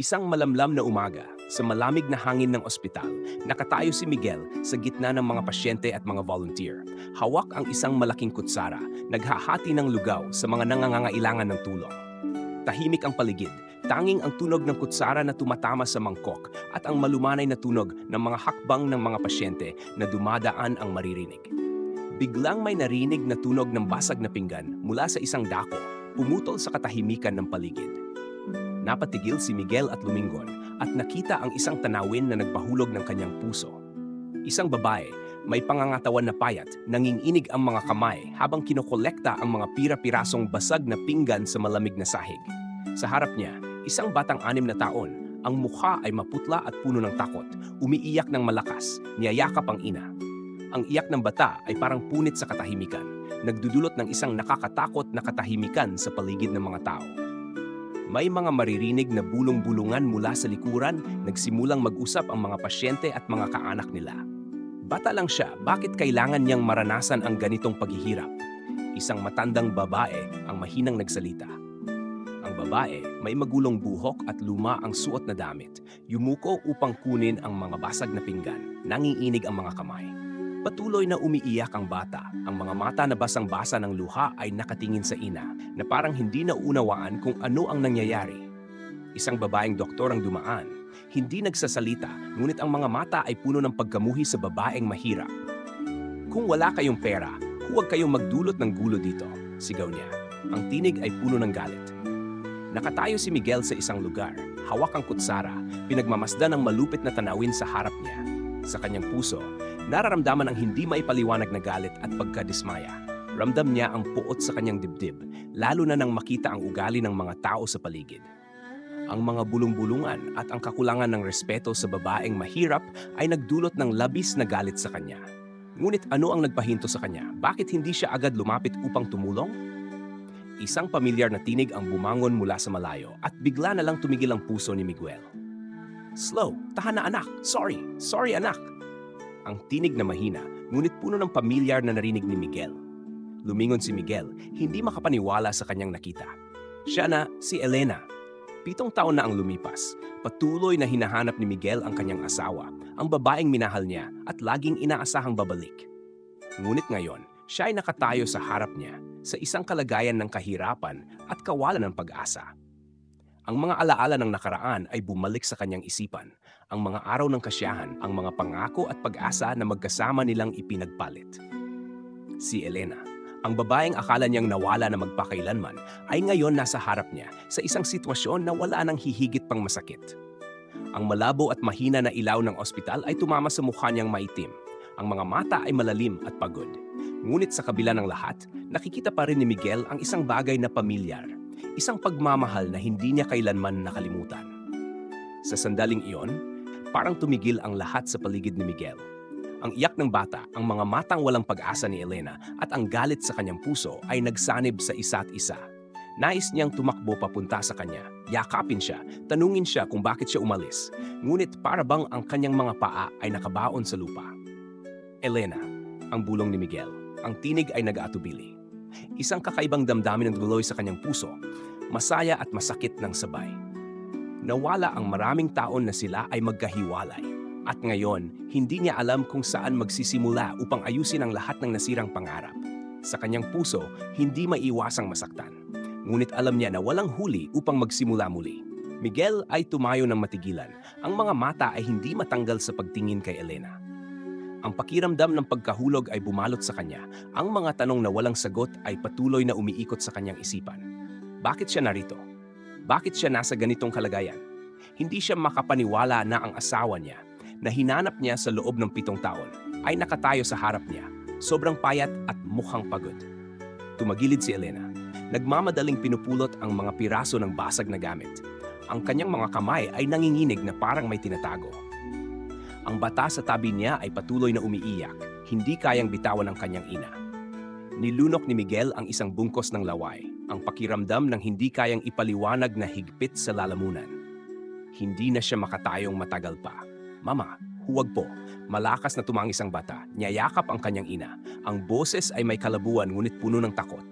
Isang malamlam na umaga, sa malamig na hangin ng ospital, nakatayo si Miguel sa gitna ng mga pasyente at mga volunteer. Hawak ang isang malaking kutsara, naghahati ng lugaw sa mga nangangailangan ng tulong. Tahimik ang paligid, tanging ang tunog ng kutsara na tumatama sa mangkok at ang malumanay na tunog ng mga hakbang ng mga pasyente na dumadaan ang maririnig. Biglang may narinig na tunog ng basag na pinggan mula sa isang dako, pumutol sa katahimikan ng paligid. Napatigil si Miguel at lumingon at nakita ang isang tanawin na nagpahulog ng kanyang puso. Isang babae, may pangangatawan na payat, nanginginig ang mga kamay habang kinokolekta ang mga pira-pirasong basag na pinggan sa malamig na sahig. Sa harap niya, isang batang 6 na taon, ang mukha ay maputla at puno ng takot, umiiyak ng malakas, niyayakap ang ina. Ang iyak ng bata ay parang punit sa katahimikan, nagdudulot ng isang nakakatakot na katahimikan sa paligid ng mga tao. May mga maririnig na bulong-bulungan mula sa likuran, nagsimulang mag-usap ang mga pasyente at mga kaanak nila. Bata lang siya, bakit kailangan niyang maranasan ang ganitong paghihirap? Isang matandang babae ang mahinang nagsalita. Ang babae, may magulong buhok at luma ang suot na damit. Yumuko upang kunin ang mga basag na pinggan. Nanginginig ang mga kamay. Patuloy na umiiyak ang bata. Ang mga mata na basang-basa ng luha ay nakatingin sa ina na parang hindi naunawaan kung ano ang nangyayari. Isang babaeng doktor ang dumaan. Hindi nagsasalita, ngunit ang mga mata ay puno ng pagkamuhi sa babaeng mahirap. Kung wala kayong pera, huwag kayong magdulot ng gulo dito, sigaw niya. Ang tinig ay puno ng galit. Nakatayo si Miguel sa isang lugar, hawak ang kutsara, pinagmamasdan ang malupit na tanawin sa harap niya. Sa kanyang puso, nararamdaman ang hindi maipaliwanag na galit at pagkadismaya. Ramdam niya ang puot sa kanyang dibdib, lalo na nang makita ang ugali ng mga tao sa paligid. Ang mga bulong-bulungan at ang kakulangan ng respeto sa babaeng mahirap ay nagdulot ng labis na galit sa kanya. Ngunit ano ang nagpahinto sa kanya? Bakit hindi siya agad lumapit upang tumulong? Isang pamilyar na tinig ang bumangon mula sa malayo at bigla na lang tumigil ang puso ni Miguel. "Slow, tahan na anak. Sorry anak." Ang tinig na mahina, ngunit puno ng pamilyar na narinig ni Miguel. Lumingon si Miguel, hindi makapaniwala sa kanyang nakita. Siya na si Elena. 7 taon na ang lumipas. Patuloy na hinahanap ni Miguel ang kanyang asawa, ang babaeng minahal niya at laging inaasahang babalik. Ngunit ngayon, siya ay nakatayo sa harap niya sa isang kalagayan ng kahirapan at kawalan ng pag-asa. Ang mga alaala ng nakaraan ay bumalik sa kanyang isipan, ang mga araw ng kasiyahan, ang mga pangako at pag-asa na magkasama nilang ipinagpalit. Si Elena, ang babaeng akala niyang nawala na magpakailanman, ay ngayon nasa harap niya sa isang sitwasyon na wala nang hihigit pang masakit. Ang malabo at mahina na ilaw ng ospital ay tumama sa mukha niyang maitim. Ang mga mata ay malalim at pagod. Ngunit sa kabila ng lahat, nakikita pa rin ni Miguel ang isang bagay na pamilyar, isang pagmamahal na hindi niya kailanman nakalimutan. Sa sandaling iyon, parang tumigil ang lahat sa paligid ni Miguel. Ang iyak ng bata, ang mga matang walang pag-asa ni Elena at ang galit sa kanyang puso ay nagsanib sa isa't isa. Nais niyang tumakbo papunta sa kanya, yakapin siya, tanungin siya kung bakit siya umalis. Ngunit para bang ang kanyang mga paa ay nakabaon sa lupa. "Elena," ang bulong ni Miguel. Ang tinig ay nag-aatubili. Isang kakaibang damdamin ang duloy sa kanyang puso, masaya at masakit ng sabay. Nawala ang maraming taon na sila ay magkahiwalay. At ngayon, hindi niya alam kung saan magsisimula upang ayusin ang lahat ng nasirang pangarap. Sa kanyang puso, hindi maiwasang masaktan. Ngunit alam niya na walang huli upang magsimula muli. Miguel ay tumayo ng matigilan. Ang mga mata ay hindi matanggal sa pagtingin kay Elena. Ang pakiramdam ng pagkahulog ay bumalot sa kanya. Ang mga tanong na walang sagot ay patuloy na umiikot sa kanyang isipan. Bakit siya narito? Bakit siya nasa ganitong kalagayan? Hindi siya makapaniwala na ang asawa niya, na hinanap niya sa loob ng 7 taon, ay nakatayo sa harap niya, sobrang payat at mukhang pagod. Tumagilid si Elena. Nagmamadaling pinupulot ang mga piraso ng basag na gamit. Ang kanyang mga kamay ay nanginginig na parang may tinatago. Ang bata sa tabi niya ay patuloy na umiiyak, hindi kayang bitawan ng kanyang ina. Nilunok ni Miguel ang isang bungkos ng laway, ang pakiramdam ng hindi kayang ipaliwanag na higpit sa lalamunan. Hindi na siya makatayong matagal pa. "Mama, huwag po." Malakas na tumangis ang bata. Niyayakap ang kanyang ina. Ang boses ay may kalabuan ngunit puno ng takot.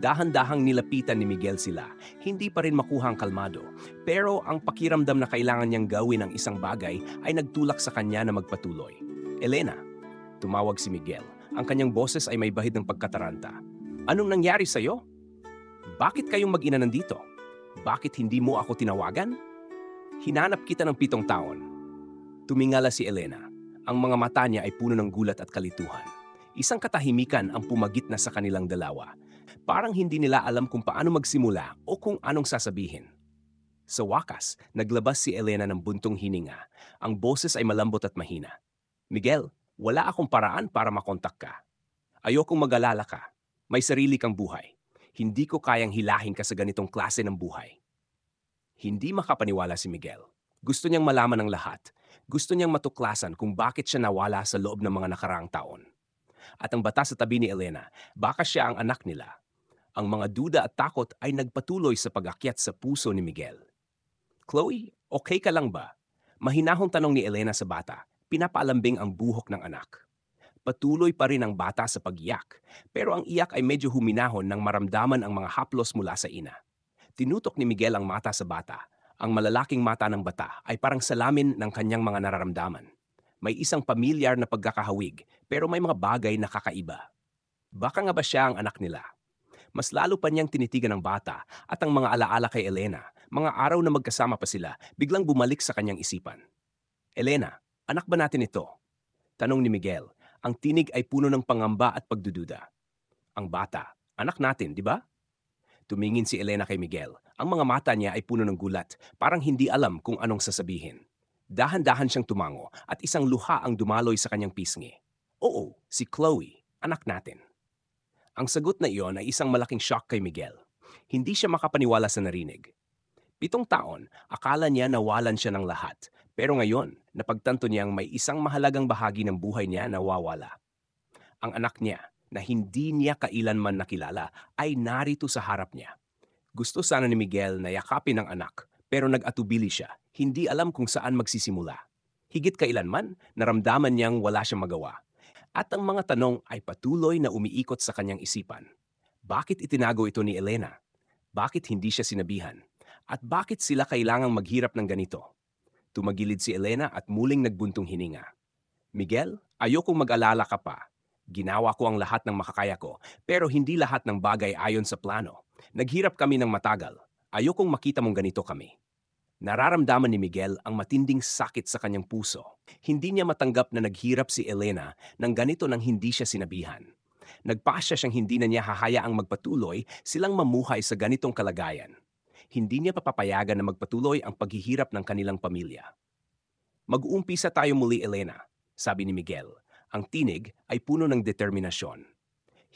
Dahan-dahang nilapitan ni Miguel sila, hindi pa rin makuhang kalmado. Pero ang pakiramdam na kailangan niyang gawin ang isang bagay ay nagtulak sa kanya na magpatuloy. Elena, tumawag si Miguel. Ang kanyang boses ay may bahid ng pagkataranta. Anong nangyari sa'yo? Bakit kayong mag-ina nandito? Bakit hindi mo ako tinawagan? Hinanap kita ng 7 taon. Tumingala si Elena. Ang mga mata niya ay puno ng gulat at kalituhan. Isang katahimikan ang pumagit na sa kanilang dalawa. Parang hindi nila alam kung paano magsimula o kung anong sasabihin. Sa wakas, naglabas si Elena ng buntong hininga. Ang boses ay malambot at mahina. Miguel, wala akong paraan para makontak ka. Ayokong mag-alala ka. May sarili kang buhay. Hindi ko kayang hilahin ka sa ganitong klase ng buhay. Hindi makapaniwala si Miguel. Gusto niyang malaman ng lahat. Gusto niyang matuklasan kung bakit siya nawala sa loob ng mga nakaraang taon. At ang bata sa tabi ni Elena, baka siya ang anak nila. Ang mga duda at takot ay nagpatuloy sa pag-akyat sa puso ni Miguel. Chloe, okay ka lang ba? Mahinahong tanong ni Elena sa bata, pinapaalambing ang buhok ng anak. Patuloy pa rin ang bata sa pag-iyak, pero ang iyak ay medyo huminahon nang maramdaman ang mga haplos mula sa ina. Tinutok ni Miguel ang mata sa bata. Ang malalaking mata ng bata ay parang salamin ng kanyang mga nararamdaman. May isang pamilyar na pagkakahawig, pero may mga bagay na kakaiba. Baka nga ba siya ang anak nila? Mas lalo pa niyang tinitigan ng bata at ang mga alaala kay Elena, mga araw na magkasama pa sila, biglang bumalik sa kanyang isipan. Elena, anak ba natin ito? Tanong ni Miguel. Ang tinig ay puno ng pangamba at pagdududa. Ang bata, anak natin, di ba? Tumingin si Elena kay Miguel. Ang mga mata niya ay puno ng gulat, parang hindi alam kung anong sasabihin. Dahan-dahan siyang tumango at isang luha ang dumaloy sa kanyang pisngi. Oo, si Chloe, anak natin. Ang sagot na iyon ay isang malaking shock kay Miguel. Hindi siya makapaniwala sa narinig. 7 taon, akala niya nawalan siya ng lahat. Pero ngayon, napagtanto niyang may isang mahalagang bahagi ng buhay niya na nawawala. Ang anak niya, na hindi niya kailanman nakilala, ay narito sa harap niya. Gusto sana ni Miguel na yakapin ang anak, pero nag-atubili siya, hindi alam kung saan magsisimula. Higit kailanman, naramdaman niyang wala siyang magawa. At ang mga tanong ay patuloy na umiikot sa kanyang isipan. Bakit itinago ito ni Elena? Bakit hindi siya sinabihan? At bakit sila kailangang maghirap ng ganito? Tumagilid si Elena at muling nagbuntong hininga. Miguel, ayokong mag-alala ka pa. Ginawa ko ang lahat ng makakaya ko, pero hindi lahat ng bagay ayon sa plano. Naghirap kami ng matagal. Ayokong makita mong ganito kami. Nararamdaman ni Miguel ang matinding sakit sa kanyang puso. Hindi niya matanggap na naghirap si Elena ng ganito nang hindi siya sinabihan. Nagpasya siyang hindi na niya hahayaang magpatuloy silang mamuhay sa ganitong kalagayan. Hindi niya papapayagan na magpatuloy ang paghihirap ng kanilang pamilya. Mag-uumpisa tayo muli, Elena, sabi ni Miguel. Ang tinig ay puno ng determinasyon.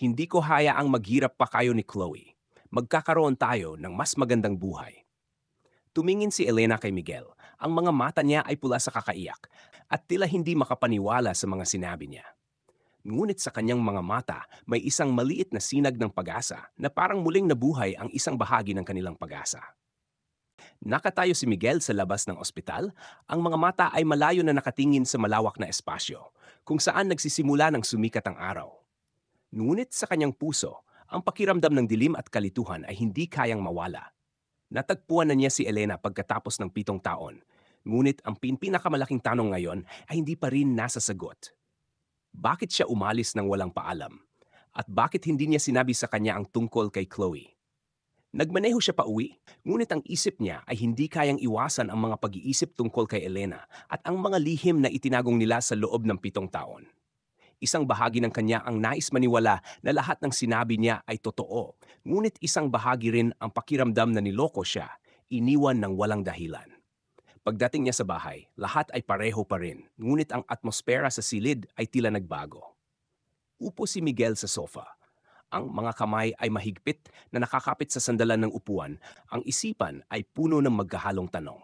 Hindi ko hayaang maghirap pa kayo ni Chloe. Magkakaroon tayo ng mas magandang buhay. Tumingin si Elena kay Miguel. Ang mga mata niya ay pula sa kakaiyak at tila hindi makapaniwala sa mga sinabi niya. Ngunit sa kanyang mga mata, may isang maliit na sinag ng pag-asa na parang muling nabuhay ang isang bahagi ng kanilang pag-asa. Nakatayo si Miguel sa labas ng ospital, ang mga mata ay malayo na nakatingin sa malawak na espasyo, kung saan nagsisimula ng sumikat ang araw. Ngunit sa kanyang puso, ang pakiramdam ng dilim at kalituhan ay hindi kayang mawala. Natagpuan na niya si Elena pagkatapos ng 7 taon, ngunit ang pinakamalaking tanong ngayon ay hindi pa rin nasa sagot. Bakit siya umalis ng walang paalam? At bakit hindi niya sinabi sa kanya ang tungkol kay Chloe? Nagmaneho siya pa uwi, ngunit ang isip niya ay hindi kayang iwasan ang mga pag-iisip tungkol kay Elena at ang mga lihim na itinagong nila sa loob ng 7 taon. Isang bahagi ng kanya ang nais maniwala na lahat ng sinabi niya ay totoo, ngunit isang bahagi rin ang pakiramdam na niloko siya, iniwan ng walang dahilan. Pagdating niya sa bahay, lahat ay pareho pa rin, ngunit ang atmosfera sa silid ay tila nagbago. Upo si Miguel sa sofa. Ang mga kamay ay mahigpit na nakakapit sa sandalan ng upuan, ang isipan ay puno ng magkahalong tanong.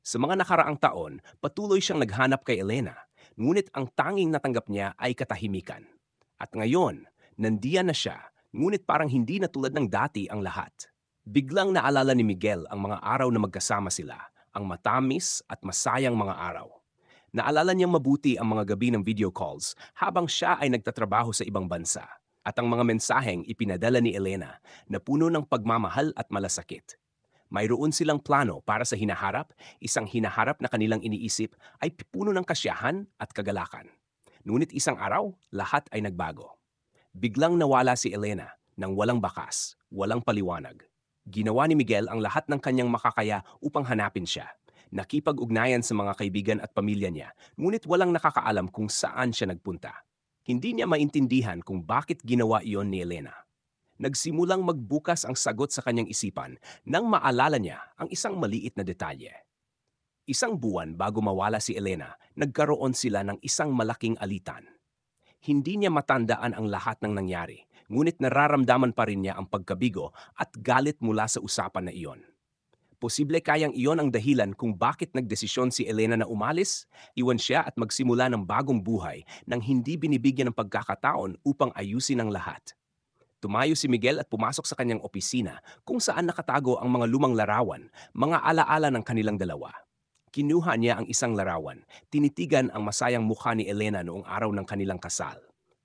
Sa mga nakaraang taon, patuloy siyang naghanap kay Elena, ngunit ang tanging natanggap niya ay katahimikan. At ngayon, nandiyan na siya, ngunit parang hindi na tulad ng dati ang lahat. Biglang naalala ni Miguel ang mga araw na magkasama sila, ang matamis at masayang mga araw. Naalala niyang mabuti ang mga gabi ng video calls habang siya ay nagtatrabaho sa ibang bansa. at ang mga mensaheng ipinadala ni Elena na puno ng pagmamahal at malasakit. Mayroon silang plano para sa hinaharap, isang hinaharap na kanilang iniisip ay puno ng kasiyahan at kagalakan. Ngunit isang araw, lahat ay nagbago. Biglang nawala si Elena nang walang bakas, walang paliwanag. Ginawa ni Miguel ang lahat ng kanyang makakaya upang hanapin siya. Nakipag-ugnayan sa mga kaibigan at pamilya niya, ngunit walang nakakaalam kung saan siya nagpunta. Hindi niya maintindihan kung bakit ginawa iyon ni Elena. Nagsimulang magbukas ang sagot sa kanyang isipan nang maalala niya ang isang maliit na detalye. Isang buwan bago mawala si Elena, nagkaroon sila ng isang malaking alitan. Hindi niya matandaan ang lahat ng nangyari, ngunit nararamdaman pa rin niya ang pagkabigo at galit mula sa usapan na iyon. Posible kayang iyon ang dahilan kung bakit nagdesisyon si Elena na umalis, iwan siya at magsimula ng bagong buhay nang hindi binibigyan ng pagkakataon upang ayusin ang lahat. Tumayo si Miguel at pumasok sa kanyang opisina kung saan nakatago ang mga lumang larawan, mga alaala ng kanilang dalawa. Kinuha niya ang isang larawan, tinitigan ang masayang mukha ni Elena noong araw ng kanilang kasal.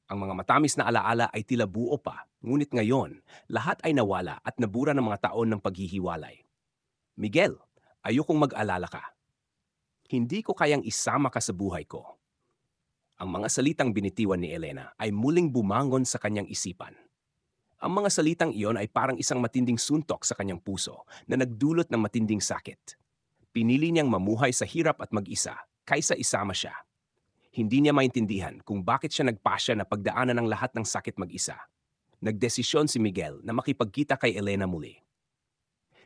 Ang mga matamis na alaala ay tila buo pa, ngunit ngayon, lahat ay nawala at nabura ng mga taon ng paghihiwalay. Miguel, ayokong mag-alala ka. Hindi ko kayang isama ka sa buhay ko. Ang mga salitang binitiwan ni Elena ay muling bumangon sa kanyang isipan. Ang mga salitang iyon ay parang isang matinding suntok sa kanyang puso na nagdulot ng matinding sakit. Pinili niyang mamuhay sa hirap at mag-isa kaysa isama siya. Hindi niya maintindihan kung bakit siya nagpasya na pagdaanan ng lahat ng sakit mag-isa. Nagdesisyon si Miguel na makipagkita kay Elena muli.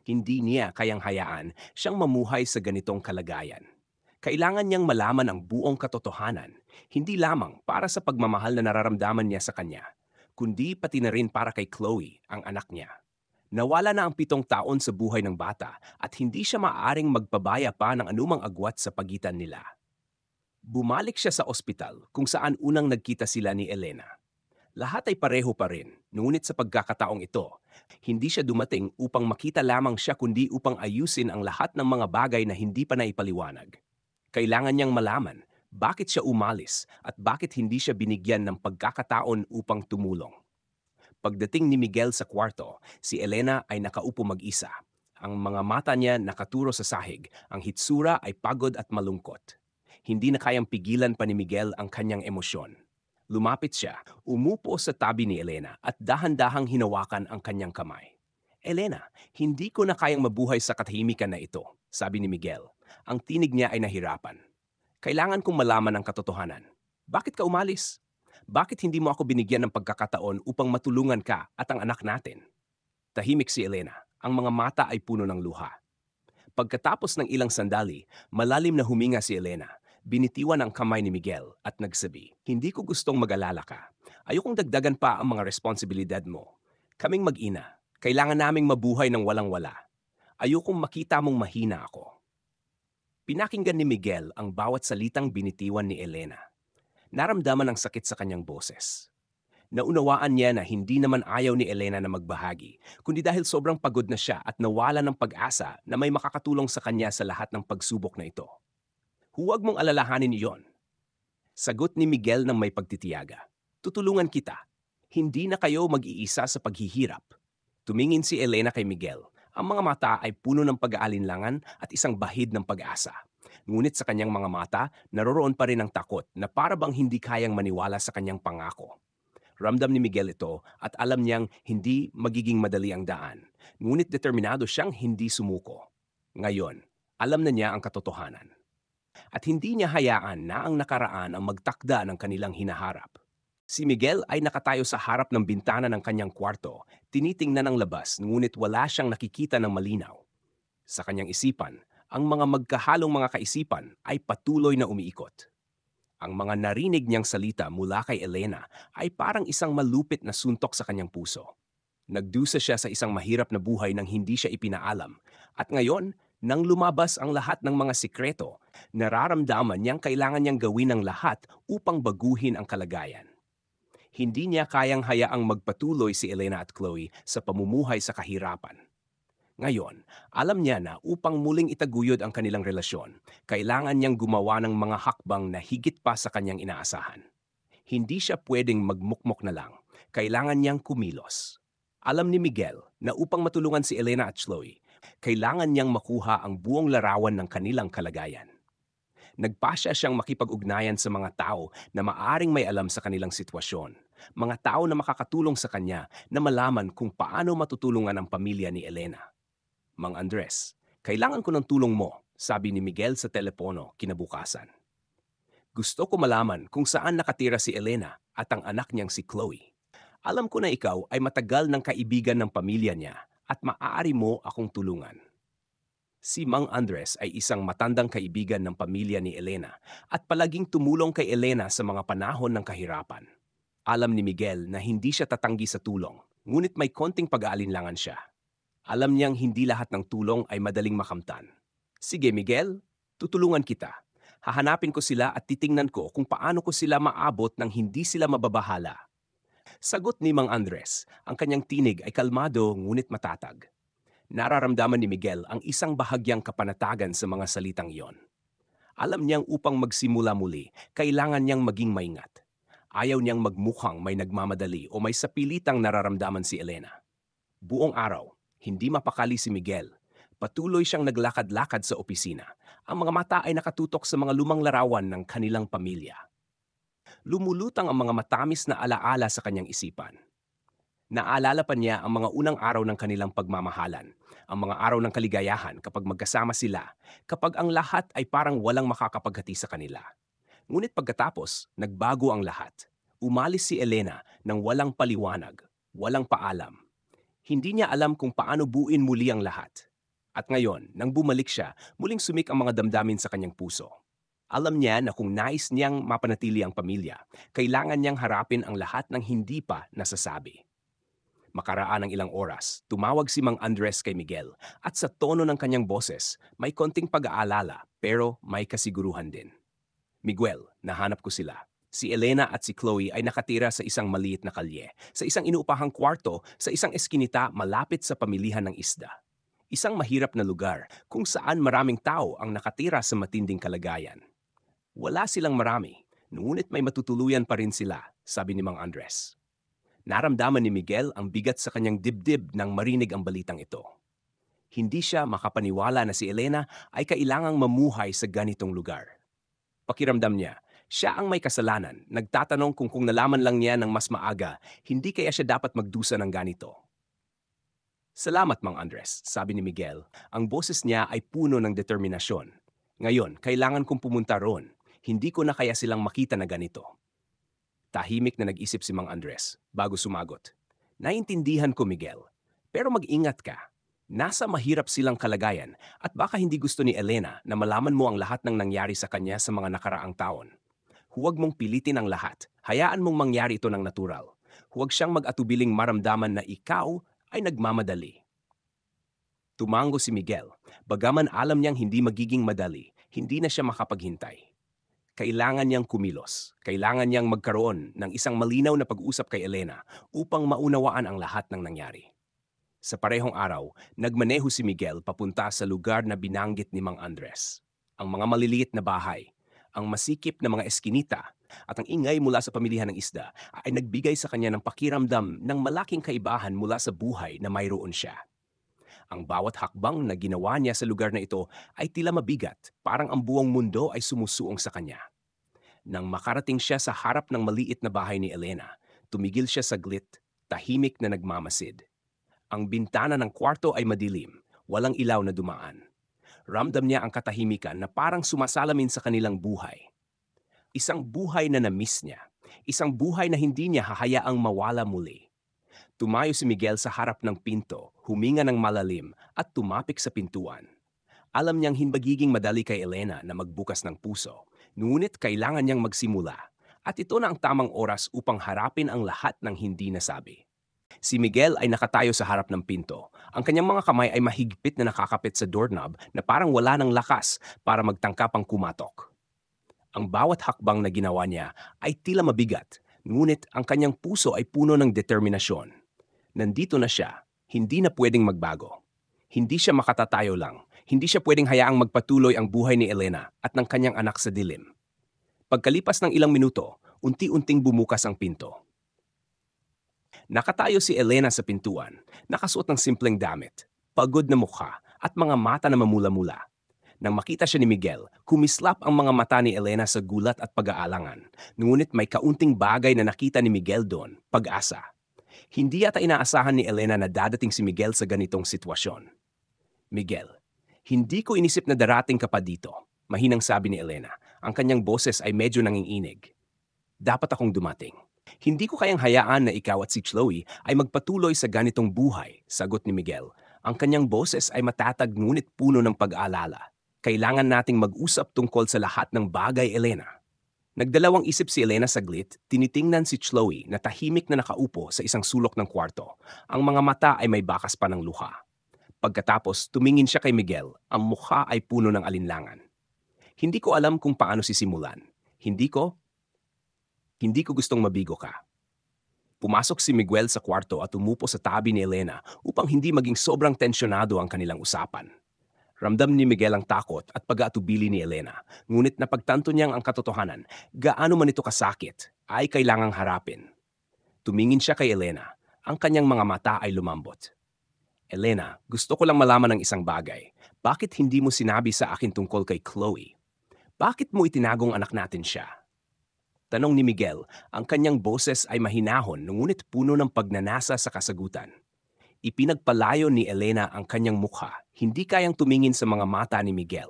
Hindi niya kayang hayaan siyang mamuhay sa ganitong kalagayan. Kailangan niyang malaman ang buong katotohanan, hindi lamang para sa pagmamahal na nararamdaman niya sa kanya, kundi pati na rin para kay Chloe, ang anak niya. Nawala na ang 7 taon sa buhay ng bata at hindi siya maaaring magpabaya pa ng anumang agwat sa pagitan nila. Bumalik siya sa ospital kung saan unang nagkita sila ni Elena. Lahat ay pareho pa rin, ngunit sa pagkakataong ito, hindi siya dumating upang makita lamang siya kundi upang ayusin ang lahat ng mga bagay na hindi pa naipaliwanag. Kailangan niyang malaman bakit siya umalis at bakit hindi siya binigyan ng pagkakataon upang tumulong. Pagdating ni Miguel sa kwarto, si Elena ay nakaupo mag-isa. Ang mga mata niya nakaturo sa sahig, ang hitsura ay pagod at malungkot. Hindi na kayang pigilan pa ni Miguel ang kanyang emosyon. Lumapit siya, umupo sa tabi ni Elena at dahan-dahang hinawakan ang kanyang kamay. Elena, hindi ko na kayang mabuhay sa katahimikan na ito, sabi ni Miguel. Ang tinig niya ay nahirapan. Kailangan kong malaman ang katotohanan. Bakit ka umalis? Bakit hindi mo ako binigyan ng pagkakataon upang matulungan ka at ang anak natin? Tahimik si Elena. Ang mga mata ay puno ng luha. Pagkatapos ng ilang sandali, malalim na huminga si Elena. Binitiwan ang kamay ni Miguel at nagsabi, "Hindi ko gustong mag-alala ka. Ayokong dagdagan pa ang mga responsibilidad mo. Kaming mag-ina, kailangan naming mabuhay ng walang-wala. Ayokong makita mong mahina ako." Pinakinggan ni Miguel ang bawat salitang binitiwan ni Elena. Naramdaman ang sakit sa kanyang boses. Naunawaan niya na hindi naman ayaw ni Elena na magbahagi, kundi dahil sobrang pagod na siya at nawala ng pag-asa na may makakatulong sa kanya sa lahat ng pagsubok na ito. "Huwag mong alalahanin iyon." Sagot ni Miguel ng may pagtitiyaga. "Tutulungan kita. Hindi na kayo mag-iisa sa paghihirap." Tumingin si Elena kay Miguel. Ang mga mata ay puno ng pag-aalinlangan at isang bahid ng pag-asa. Ngunit sa kanyang mga mata, naroroon pa rin ang takot na para bang hindi kayang maniwala sa kanyang pangako. Ramdam ni Miguel ito at alam niyang hindi magiging madali ang daan. Ngunit determinado siyang hindi sumuko. Ngayon, alam na niya ang katotohanan. At hindi niya hayaan na ang nakaraan ang magtakda ng kanilang hinaharap. Si Miguel ay nakatayo sa harap ng bintana ng kanyang kwarto, tinitingnan ang labas ngunit wala siyang nakikita ng malinaw. Sa kanyang isipan, ang mga magkahalong mga kaisipan ay patuloy na umiikot. Ang mga narinig niyang salita mula kay Elena ay parang isang malupit na suntok sa kanyang puso. Nagdusa siya sa isang mahirap na buhay nang hindi siya ipinaalam. At ngayon, nang lumabas ang lahat ng mga sikreto, nararamdaman niyang kailangan niyang gawin ang lahat upang baguhin ang kalagayan. Hindi niya kayang hayaang magpatuloy si Elena at Chloe sa pamumuhay sa kahirapan. Ngayon, alam niya na upang muling itaguyod ang kanilang relasyon, kailangan niyang gumawa ng mga hakbang na higit pa sa kanyang inaasahan. Hindi siya pwedeng magmukmok na lang. Kailangan niyang kumilos. Alam ni Miguel na upang matulungan si Elena at Chloe, kailangan niyang makuha ang buong larawan ng kanilang kalagayan. Nagpasya siyang makipag-ugnayan sa mga tao na maaring may alam sa kanilang sitwasyon. Mga tao na makakatulong sa kanya na malaman kung paano matutulungan ang pamilya ni Elena. Mang Andres, kailangan ko ng tulong mo, sabi ni Miguel sa telepono kinabukasan. Gusto ko malaman kung saan nakatira si Elena at ang anak niyang si Chloe. Alam ko na ikaw ay matagal ng kaibigan ng pamilya niya at maaari mo akong tulungan. Si Mang Andres ay isang matandang kaibigan ng pamilya ni Elena at palaging tumulong kay Elena sa mga panahon ng kahirapan. Alam ni Miguel na hindi siya tatanggi sa tulong, ngunit may konting pag-aalinlangan siya. Alam niyang hindi lahat ng tulong ay madaling makamtan. Sige Miguel, tutulungan kita. Hahanapin ko sila at titingnan ko kung paano ko sila maabot nang hindi sila mababahala. Sagot ni Mang Andres, ang kanyang tinig ay kalmado ngunit matatag. Nararamdaman ni Miguel ang isang bahagyang kapanatagan sa mga salitang iyon. Alam niyang upang magsimula muli, kailangan niyang maging maingat. Ayaw niyang magmukhang may nagmamadali o may sapilitang nararamdaman si Elena. Buong araw, hindi mapakali si Miguel. Patuloy siyang naglakad-lakad sa opisina. Ang mga mata ay nakatutok sa mga lumang larawan ng kanilang pamilya. Lumulutang ang mga matamis na alaala sa kanyang isipan. Naalala pa niya ang mga unang araw ng kanilang pagmamahalan, ang mga araw ng kaligayahan kapag magkasama sila, kapag ang lahat ay parang walang makakapaghati sa kanila. Ngunit pagkatapos, nagbago ang lahat. Umalis si Elena nang walang paliwanag, walang paalam. Hindi niya alam kung paano buuin muli ang lahat. At ngayon, nang bumalik siya, muling sumik ang mga damdamin sa kanyang puso. Alam niya na kung nais niyang mapanatili ang pamilya, kailangan niyang harapin ang lahat ng hindi pa nasasabi. Makaraan ng ilang oras, tumawag si Mang Andres kay Miguel at sa tono ng kanyang boses, may konting pag-aalala pero may kasiguruhan din. Miguel, nahanap ko sila. Si Elena at si Chloe ay nakatira sa isang maliit na kalye, sa isang inuupahang kwarto, sa isang eskinita malapit sa pamilihan ng isda. Isang mahirap na lugar kung saan maraming tao ang nakatira sa matinding kalagayan. Wala silang marami, ngunit may matutuluyan pa rin sila, sabi ni Mang Andres. Naramdaman ni Miguel ang bigat sa kanyang dibdib nang marinig ang balitang ito. Hindi siya makapaniwala na si Elena ay kailangang mamuhay sa ganitong lugar. Pakiramdam niya, siya ang may kasalanan, nagtatanong kung nalaman lang niya ng mas maaga, hindi kaya siya dapat magdusa ng ganito. Salamat, Mang Andres, sabi ni Miguel. Ang boses niya ay puno ng determinasyon. Ngayon, kailangan kong pumunta roon. Hindi ko na kaya silang makita na ganito. Tahimik na nag-isip si Mang Andres bago sumagot. Naintindihan ko, Miguel. Pero mag-ingat ka. Nasa mahirap silang kalagayan at baka hindi gusto ni Elena na malaman mo ang lahat ng nangyari sa kanya sa mga nakaraang taon. Huwag mong pilitin ang lahat. Hayaan mong mangyari ito ng natural. Huwag siyang mag-atubiling maramdaman na ikaw ay nagmamadali. Tumango si Miguel. Bagaman alam niyang hindi magiging madali, hindi na siya makapaghintay. Kailangan niyang kumilos. Kailangan niyang magkaroon ng isang malinaw na pag-usap kay Elena upang maunawaan ang lahat ng nangyari. Sa parehong araw, nagmaneho si Miguel papunta sa lugar na binanggit ni Mang Andres. Ang mga maliliit na bahay, ang masikip na mga eskinita, at ang ingay mula sa pamilihan ng isda ay nagbigay sa kanya ng pakiramdam ng malaking kaibahan mula sa buhay na mayroon siya. Ang bawat hakbang na ginawa niya sa lugar na ito ay tila mabigat, parang ang buong mundo ay sumusuong sa kanya. Nang makarating siya sa harap ng maliit na bahay ni Elena, tumigil siya saglit, tahimik na nagmamasid. Ang bintana ng kwarto ay madilim, walang ilaw na dumaan. Ramdam niya ang katahimikan na parang sumasalamin sa kanilang buhay. Isang buhay na na-miss niya, isang buhay na hindi niya hahayaang mawala muli. Tumayo si Miguel sa harap ng pinto, huminga ng malalim at tumapik sa pintuan. Alam niyang hindi magiging madali kay Elena na magbukas ng puso, ngunit kailangan niyang magsimula at ito na ang tamang oras upang harapin ang lahat ng hindi nasabi. Si Miguel ay nakatayo sa harap ng pinto. Ang kanyang mga kamay ay mahigpit na nakakapit sa doorknob na parang wala ng lakas para magtangkap ang kumatok. Ang bawat hakbang na ginawa niya ay tila mabigat, ngunit ang kanyang puso ay puno ng determinasyon. Nandito na siya, hindi na pwedeng magbago. Hindi siya makatatayo lang, hindi siya pwedeng hayaang magpatuloy ang buhay ni Elena at ng kanyang anak sa dilim. Pagkalipas ng ilang minuto, unti-unting bumukas ang pinto. Nakatayo si Elena sa pintuan, nakasuot ng simpleng damit, pagod na mukha at mga mata na mamula-mula. Nang makita siya ni Miguel, kumislap ang mga mata ni Elena sa gulat at pag-aalangan. Ngunit may kaunting bagay na nakita ni Miguel doon, pag-asa. Hindi yata inaasahan ni Elena na dadating si Miguel sa ganitong sitwasyon. Miguel, hindi ko inisip na darating ka pa dito. Mahinang sabi ni Elena. Ang kanyang boses ay medyo nanginginig. Dapat akong dumating. Hindi ko kayang hayaan na ikaw at si Chloe ay magpatuloy sa ganitong buhay, sagot ni Miguel. Ang kanyang boses ay matatag ngunit puno ng pag-aalala. Kailangan nating mag-usap tungkol sa lahat ng bagay, Elena. Nagdalawang isip si Elena saglit, tinitingnan si Chloe na tahimik na nakaupo sa isang sulok ng kwarto. Ang mga mata ay may bakas pa ng luha. Pagkatapos, tumingin siya kay Miguel, ang mukha ay puno ng alinlangan. Hindi ko alam kung paano sisimulan. Hindi ko gustong mabigo ka. Pumasok si Miguel sa kwarto at umupo sa tabi ni Elena upang hindi maging sobrang tensyonado ang kanilang usapan. Ramdam ni Miguel ang takot at pag-aatubili ni Elena, ngunit napagtanto niyang ang katotohanan, gaano man ito kasakit, ay kailangang harapin. Tumingin siya kay Elena, ang kanyang mga mata ay lumambot. Elena, gusto ko lang malaman ng isang bagay. Bakit hindi mo sinabi sa akin tungkol kay Chloe? Bakit mo itinagong anak natin siya? Tanong ni Miguel, ang kanyang boses ay mahinahon ngunit puno ng pagnanasa sa kasagutan. Ipinagpalayo ni Elena ang kanyang mukha, hindi kayang tumingin sa mga mata ni Miguel.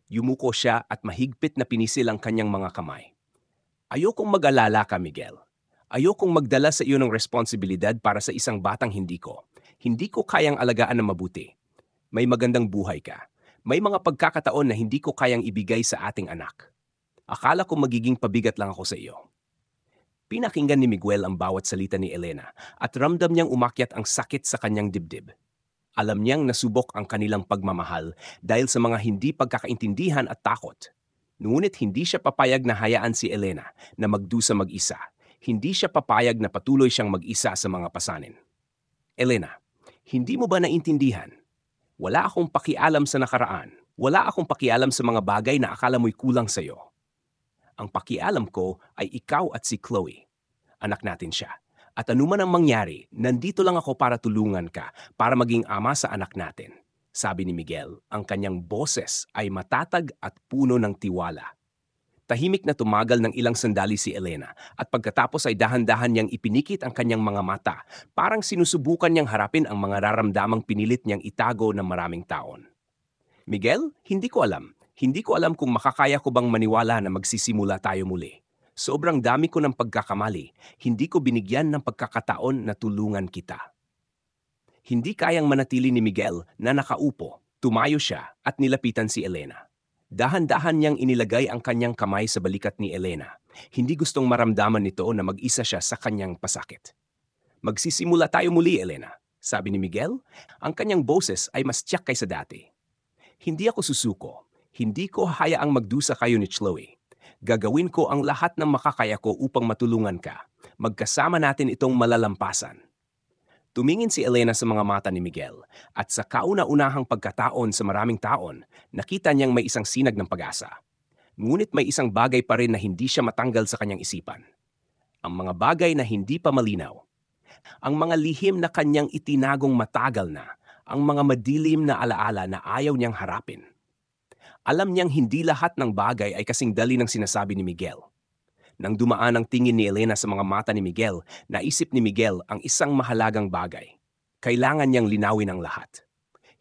Yumuko siya at mahigpit na pinisil ang kanyang mga kamay. Ayokong mag-alala ka, Miguel. Ayokong magdala sa iyo ng responsibilidad para sa isang batang hindi ko. Hindi ko kayang alagaan na mabuti. May magandang buhay ka. May mga pagkakataon na hindi ko kayang ibigay sa ating anak. Akala ko magiging pabigat lang ako sa iyo. Pinakinggan ni Miguel ang bawat salita ni Elena at ramdam niyang umakyat ang sakit sa kanyang dibdib. Alam niyang nasubok ang kanilang pagmamahal dahil sa mga hindi pagkakaintindihan at takot. Ngunit hindi siya papayag na hayaan si Elena na magdusa mag-isa. Hindi siya papayag na patuloy siyang mag-isa sa mga pasanin. Elena, hindi mo ba naintindihan? Wala akong pakialam sa nakaraan. Wala akong pakialam sa mga bagay na akala mo'y kulang sa iyo. Ang pakialam ko ay ikaw at si Chloe. Anak natin siya. At anuman ang mangyari, nandito lang ako para tulungan ka, para maging ama sa anak natin. Sabi ni Miguel, ang kanyang boses ay matatag at puno ng tiwala. Tahimik na tumagal ng ilang sandali si Elena at pagkatapos ay dahan-dahan niyang ipinikit ang kanyang mga mata, parang sinusubukan niyang harapin ang mga nararamdamang pinilit niyang itago ng maraming taon. Miguel, hindi ko alam. Hindi ko alam kung makakaya ko bang maniwala na magsisimula tayo muli. Sobrang dami ko ng pagkakamali. Hindi ko binigyan ng pagkakataon na tulungan kita. Hindi kayang manatili ni Miguel na nakaupo. Tumayo siya at nilapitan si Elena. Dahan-dahan niyang inilagay ang kanyang kamay sa balikat ni Elena. Hindi gustong maramdaman nito na mag-isa siya sa kanyang pasakit. Magsisimula tayo muli, Elena, sabi ni Miguel. Ang kanyang boses ay mas tiyak kaysa dati. Hindi ako susuko. Hindi ko hayaang magdusa kayo ni Chloe. Gagawin ko ang lahat ng makakaya ko upang matulungan ka. Magkasama natin itong malalampasan. Tumingin si Elena sa mga mata ni Miguel at sa kauna-unahang pagkataon sa maraming taon, nakita niyang may isang sinag ng pag-asa. Ngunit may isang bagay pa rin na hindi siya matanggal sa kanyang isipan. Ang mga bagay na hindi pa malinaw. Ang mga lihim na kanyang itinagong matagal na. Ang mga madilim na alaala na ayaw niyang harapin. Alam niyang hindi lahat ng bagay ay kasing dali ng sinasabi ni Miguel. Nang dumaan ang tingin ni Elena sa mga mata ni Miguel, naisip ni Miguel ang isang mahalagang bagay. Kailangan niyang linawin ang lahat.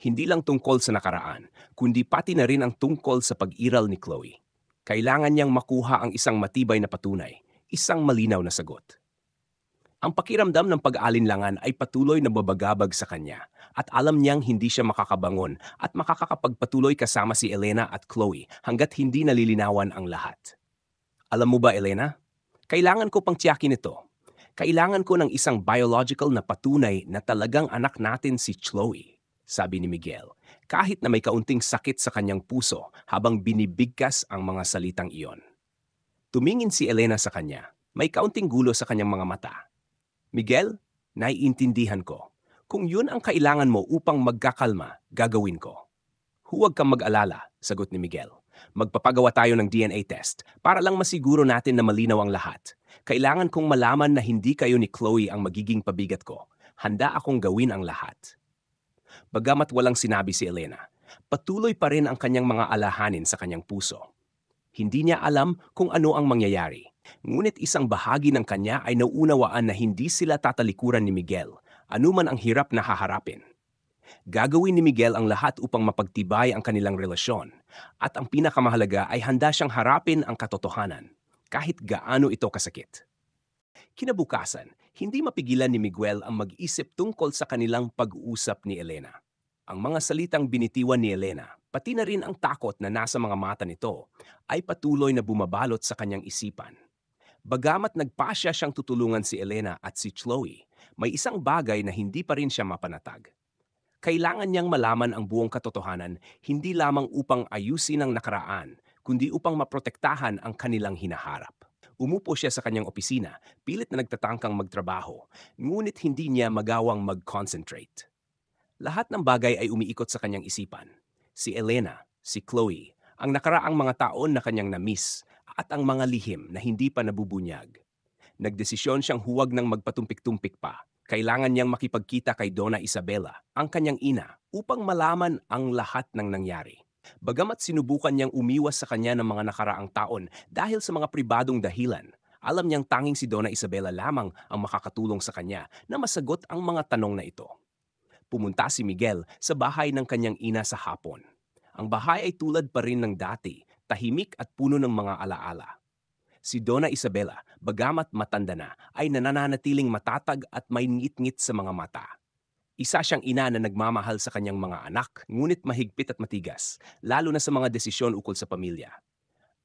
Hindi lang tungkol sa nakaraan, kundi pati na rin ang tungkol sa pag-iral ni Chloe. Kailangan niyang makuha ang isang matibay na patunay, isang malinaw na sagot. Ang pakiramdam ng pag-alinlangan ay patuloy na babagabag sa kanya at alam niyang hindi siya makakabangon at makakapagpatuloy kasama si Elena at Chloe hanggat hindi nalilinawan ang lahat. Alam mo ba, Elena? Kailangan ko pang tiyakin ito. Kailangan ko ng isang biological na patunay na talagang anak natin si Chloe, sabi ni Miguel, kahit na may kaunting sakit sa kanyang puso habang binibigkas ang mga salitang iyon. Tumingin si Elena sa kanya, may kaunting gulo sa kanyang mga mata. Miguel, naiintindihan ko. Kung yun ang kailangan mo upang magkakalma, gagawin ko. Huwag kang mag-alala, sagot ni Miguel. Magpapagawa tayo ng DNA test para lang masiguro natin na malinaw ang lahat. Kailangan kong malaman na hindi kayo ni Chloe ang magiging pabigat ko. Handa akong gawin ang lahat. Bagamat walang sinabi si Elena, patuloy pa rin ang kanyang mga alalahanin sa kanyang puso. Hindi niya alam kung ano ang mangyayari. Ngunit isang bahagi ng kanya ay nauunawaan na hindi sila tatalikuran ni Miguel, anuman ang hirap na haharapin. Gagawin ni Miguel ang lahat upang mapagtibay ang kanilang relasyon, at ang pinakamahalaga ay handa siyang harapin ang katotohanan, kahit gaano ito kasakit. Kinabukasan, hindi mapigilan ni Miguel ang mag-isip tungkol sa kanilang pag-uusap ni Elena. Ang mga salitang binitiwan ni Elena, pati na rin ang takot na nasa mga mata nito, ay patuloy na bumabalot sa kanyang isipan. Bagamat nagpasya siyang tutulungan si Elena at si Chloe, may isang bagay na hindi pa rin siya mapanatag. Kailangan niyang malaman ang buong katotohanan hindi lamang upang ayusin ang nakaraan, kundi upang maprotektahan ang kanilang hinaharap. Umupo siya sa kanyang opisina, pilit na nagtatangkang magtrabaho, ngunit hindi niya magawang mag-concentrate. Lahat ng bagay ay umiikot sa kanyang isipan. Si Elena, si Chloe, ang nakaraang mga taon na kanyang na-miss, at ang mga lihim na hindi pa nabubunyag. Nagdesisyon siyang huwag nang magpatumpik-tumpik pa. Kailangan niyang makipagkita kay Donna Isabela, ang kanyang ina, upang malaman ang lahat ng nangyari. Bagamat sinubukan niyang umiwas sa kanya ng mga nakaraang taon dahil sa mga pribadong dahilan, alam niyang tanging si Donna Isabela lamang ang makakatulong sa kanya na masagot ang mga tanong na ito. Pumunta si Miguel sa bahay ng kanyang ina sa hapon. Ang bahay ay tulad pa rin ng dati, tahimik at puno ng mga alaala. Si Donna Isabela, bagamat matanda na, ay nananatiling matatag at may ngit-ngit sa mga mata. Isa siyang ina na nagmamahal sa kanyang mga anak, ngunit mahigpit at matigas, lalo na sa mga desisyon ukol sa pamilya.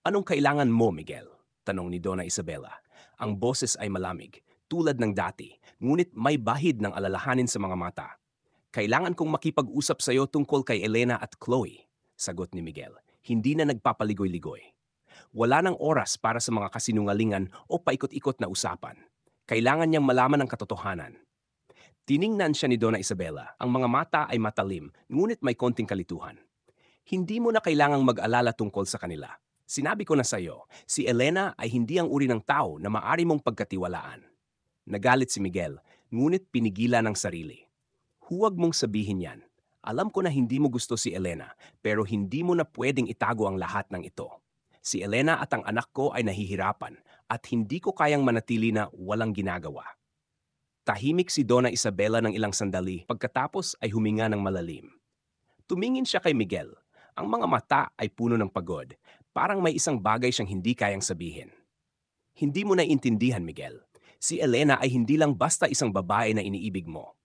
Anong kailangan mo, Miguel? Tanong ni Donna Isabela. Ang boses ay malamig, tulad ng dati, ngunit may bahid ng alalahanin sa mga mata. Kailangan kong makipag-usap sa iyo tungkol kay Elena at Chloe, sagot ni Miguel. Hindi na nagpapaligoy-ligoy. Wala nang oras para sa mga kasinungalingan o paikot-ikot na usapan. Kailangan niyang malaman ang katotohanan. Tiningnan siya ni Donna Isabela. Ang mga mata ay matalim, ngunit may konting kalituhan. Hindi mo na kailangang mag-alala tungkol sa kanila. Sinabi ko na sa iyo, si Elena ay hindi ang uri ng tao na maari mong pagkatiwalaan. Nagalit si Miguel, ngunit pinigilan ng sarili. Huwag mong sabihin yan. Alam ko na hindi mo gusto si Elena, pero hindi mo na pwedeng itago ang lahat ng ito. Si Elena at ang anak ko ay nahihirapan at hindi ko kayang manatili na walang ginagawa. Tahimik si Donna Isabela ng ilang sandali pagkatapos ay huminga ng malalim. Tumingin siya kay Miguel. Ang mga mata ay puno ng pagod. Parang may isang bagay siyang hindi kayang sabihin. Hindi mo naiintindihan, Miguel. Si Elena ay hindi lang basta isang babae na iniibig mo.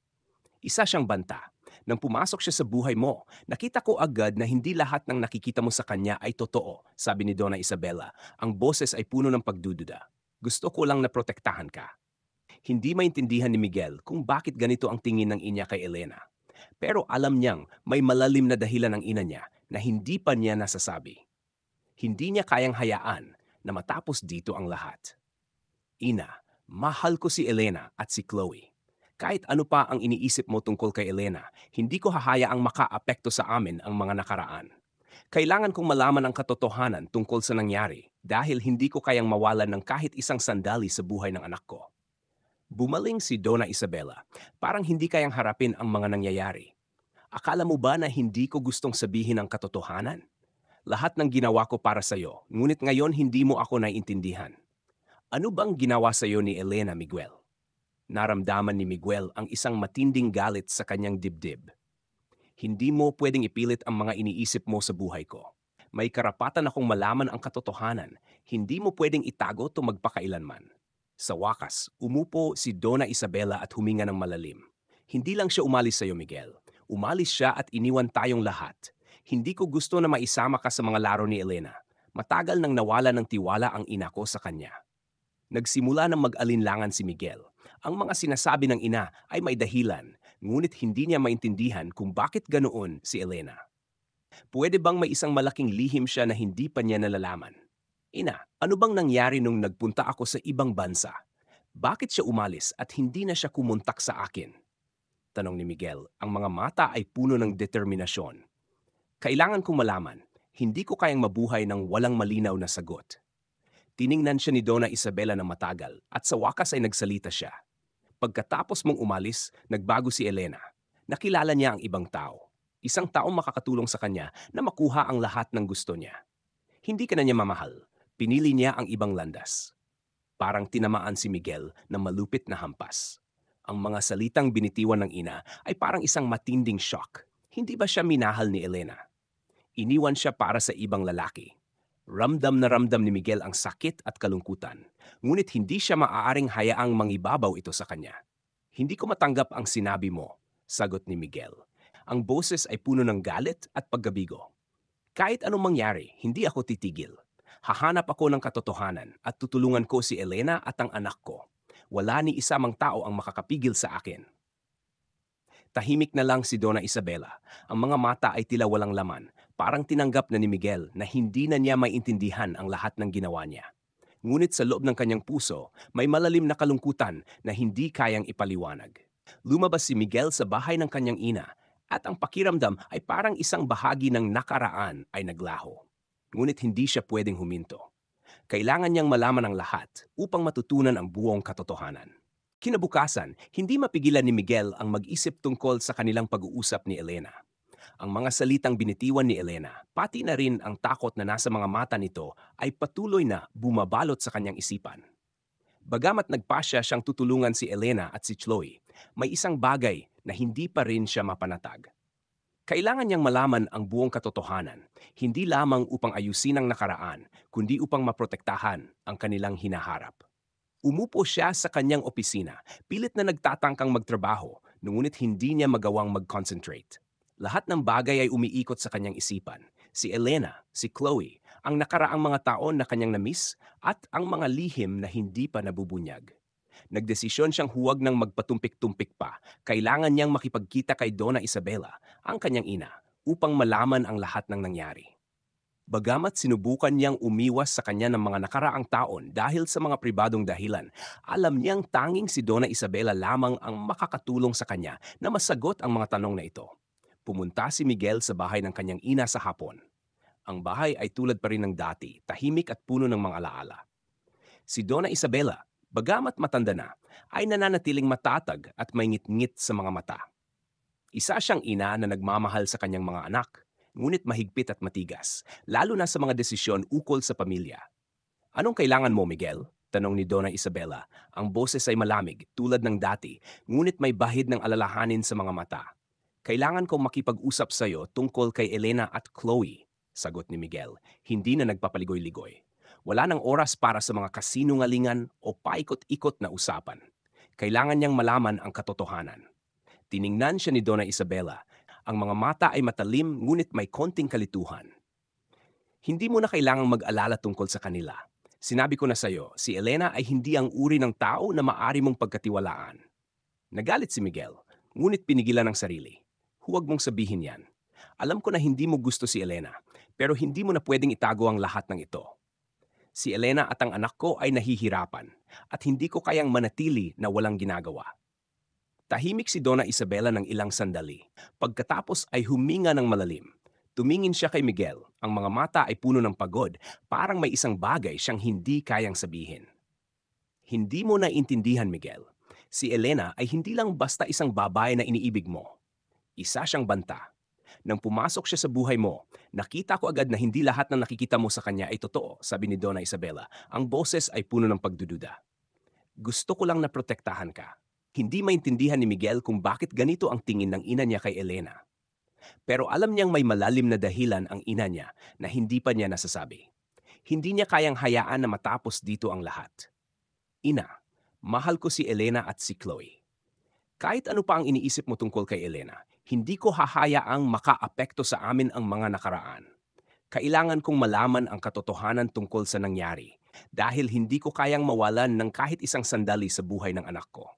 Isa siyang banta. Nang pumasok siya sa buhay mo, nakita ko agad na hindi lahat ng nakikita mo sa kanya ay totoo, sabi ni Donna Isabela. Ang boses ay puno ng pagdududa. Gusto ko lang na protektahan ka. Hindi maintindihan ni Miguel kung bakit ganito ang tingin ng ina kay Elena. Pero alam niyang may malalim na dahilan ng ina niya na hindi pa niya nasasabi. Hindi niya kayang hayaan na matapos dito ang lahat. Ina, mahal ko si Elena at si Chloe. Kahit ano pa ang iniisip mo tungkol kay Elena, hindi ko hahayaang makaapekto sa amin ang mga nakaraan. Kailangan kong malaman ang katotohanan tungkol sa nangyari dahil hindi ko kayang mawalan ng kahit isang sandali sa buhay ng anak ko. Bumaling si Donna Isabela, parang hindi kayang harapin ang mga nangyayari. Akala mo ba na hindi ko gustong sabihin ang katotohanan? Lahat ng ginawa ko para sa iyo, ngunit ngayon hindi mo ako naiintindihan. Ano bang ginawa sa iyo ni Elena, Miguel? Naramdaman ni Miguel ang isang matinding galit sa kanyang dibdib. Hindi mo pwedeng ipilit ang mga iniisip mo sa buhay ko. May karapatan akong malaman ang katotohanan. Hindi mo pwedeng itago ito magpakailanman. Sa wakas, umupo si Donna Isabela at huminga ng malalim. Hindi lang siya umalis sa iyo, Miguel. Umalis siya at iniwan tayong lahat. Hindi ko gusto na maisama ka sa mga laro ni Elena. Matagal nang nawala ng tiwala ang ina ko sa kanya. Nagsimula ng mag-alinlangan si Miguel. Ang mga sinasabi ng ina ay may dahilan, ngunit hindi niya maintindihan kung bakit ganoon si Elena. Pwede bang may isang malaking lihim siya na hindi pa niya nalalaman? Ina, ano bang nangyari nung nagpunta ako sa ibang bansa? Bakit siya umalis at hindi na siya kumontak sa akin? Tanong ni Miguel, ang mga mata ay puno ng determinasyon. Kailangan kong malaman, hindi ko kayang mabuhay ng walang malinaw na sagot. Tiningnan siya ni Donna Isabela ng matagal at sa wakas ay nagsalita siya. Pagkatapos mong umalis, nagbago si Elena. Nakilala niya ang ibang tao. Isang taong makakatulong sa kanya na makuha ang lahat ng gusto niya. Hindi ka na niya mamahal. Pinili niya ang ibang landas. Parang tinamaan si Miguel ng malupit na hampas. Ang mga salitang binitiwan ng ina ay parang isang matinding shock. Hindi ba siya minahal ni Elena? Iniwan siya para sa ibang lalaki. Ramdam na ramdam ni Miguel ang sakit at kalungkutan, ngunit hindi siya maaaring hayaang mangibabaw ito sa kanya. Hindi ko matanggap ang sinabi mo, sagot ni Miguel. Ang boses ay puno ng galit at paggabigo. Kahit anong mangyari, hindi ako titigil. Hahanap ako ng katotohanan at tutulungan ko si Elena at ang anak ko. Wala ni isa mang tao ang makakapigil sa akin. Tahimik na lang si Donna Isabela. Ang mga mata ay tila walang laman. Parang tinanggap na ni Miguel na hindi na niya maintindihan ang lahat ng ginawa niya. Ngunit sa loob ng kanyang puso, may malalim na kalungkutan na hindi kayang ipaliwanag. Lumabas si Miguel sa bahay ng kanyang ina at ang pakiramdam ay parang isang bahagi ng nakaraan ay naglaho. Ngunit hindi siya pwedeng huminto. Kailangan niyang malaman ang lahat upang matutunan ang buong katotohanan. Kinabukasan, hindi mapigilan ni Miguel ang mag-isip tungkol sa kanilang pag-uusap ni Elena. Ang mga salitang binitiwan ni Elena, pati na rin ang takot na nasa mga mata nito ay patuloy na bumabalot sa kanyang isipan. Bagamat nagpasya siyang tutulungan si Elena at si Chloe, may isang bagay na hindi pa rin siya mapanatag. Kailangan niyang malaman ang buong katotohanan, hindi lamang upang ayusin ang nakaraan, kundi upang maprotektahan ang kanilang hinaharap. Umupo siya sa kanyang opisina, pilit na nagtatangkang magtrabaho, ngunit hindi niya magawang mag-concentrate. Lahat ng bagay ay umiikot sa kanyang isipan. Si Elena, si Chloe, ang nakaraang mga taon na kanyang namiss at ang mga lihim na hindi pa nabubunyag. Nagdesisyon siyang huwag nang magpatumpik-tumpik pa. Kailangan niyang makipagkita kay Donna Isabela, ang kanyang ina, upang malaman ang lahat ng nangyari. Bagamat sinubukan niyang umiwas sa kanya ng mga nakaraang taon dahil sa mga pribadong dahilan, alam niyang tanging si Donna Isabela lamang ang makakatulong sa kanya na masagot ang mga tanong na ito. Pumunta si Miguel sa bahay ng kanyang ina sa hapon. Ang bahay ay tulad pa rin ng dati, tahimik at puno ng mga alaala. Si Donna Isabela, bagamat matanda na, ay nananatiling matatag at may ngit-ngit sa mga mata. Isa siyang ina na nagmamahal sa kanyang mga anak, ngunit mahigpit at matigas, lalo na sa mga desisyon ukol sa pamilya. Anong kailangan mo, Miguel? Tanong ni Donna Isabela. Ang boses ay malamig, tulad ng dati, ngunit may bahid ng alalahanin sa mga mata. Kailangan kong makipag-usap sa iyo tungkol kay Elena at Chloe, sagot ni Miguel, hindi na nagpapaligoy-ligoy. Wala nang oras para sa mga kasinungalingan o paikot-ikot na usapan. Kailangan niyang malaman ang katotohanan. Tiningnan siya ni Donna Isabela. Ang mga mata ay matalim ngunit may konting kalituhan. Hindi mo na kailangang mag-alala tungkol sa kanila. Sinabi ko na sa iyo, si Elena ay hindi ang uri ng tao na maari mong pagkatiwalaan. Nagalit si Miguel, ngunit pinigilan ang sarili. Huwag mong sabihin yan. Alam ko na hindi mo gusto si Elena, pero hindi mo na pwedeng itago ang lahat ng ito. Si Elena at ang anak ko ay nahihirapan at hindi ko kayang manatili na walang ginagawa. Tahimik si Donna Isabela ng ilang sandali. Pagkatapos ay huminga ng malalim. Tumingin siya kay Miguel. Ang mga mata ay puno ng pagod. Parang may isang bagay siyang hindi kayang sabihin. Hindi mo naiintindihan, Miguel. Si Elena ay hindi lang basta isang babae na iniibig mo. Isa siyang banta. Nang pumasok siya sa buhay mo, nakita ko agad na hindi lahat ng nakikita mo sa kanya ay totoo, sabi ni Donna Isabela. Ang boses ay puno ng pagdududa. Gusto ko lang na protektahan ka. Hindi maintindihan ni Miguel kung bakit ganito ang tingin ng ina niya kay Elena. Pero alam niyang may malalim na dahilan ang ina niya na hindi pa niya nasasabi. Hindi niya kayang hayaan na matapos dito ang lahat. Ina, mahal ko si Elena at si Chloe. Kahit ano pa ang iniisip mo tungkol kay Elena, hindi ko hahayaang makaapekto sa amin ang mga nakaraan. Kailangan kong malaman ang katotohanan tungkol sa nangyari dahil hindi ko kayang mawalan ng kahit isang sandali sa buhay ng anak ko.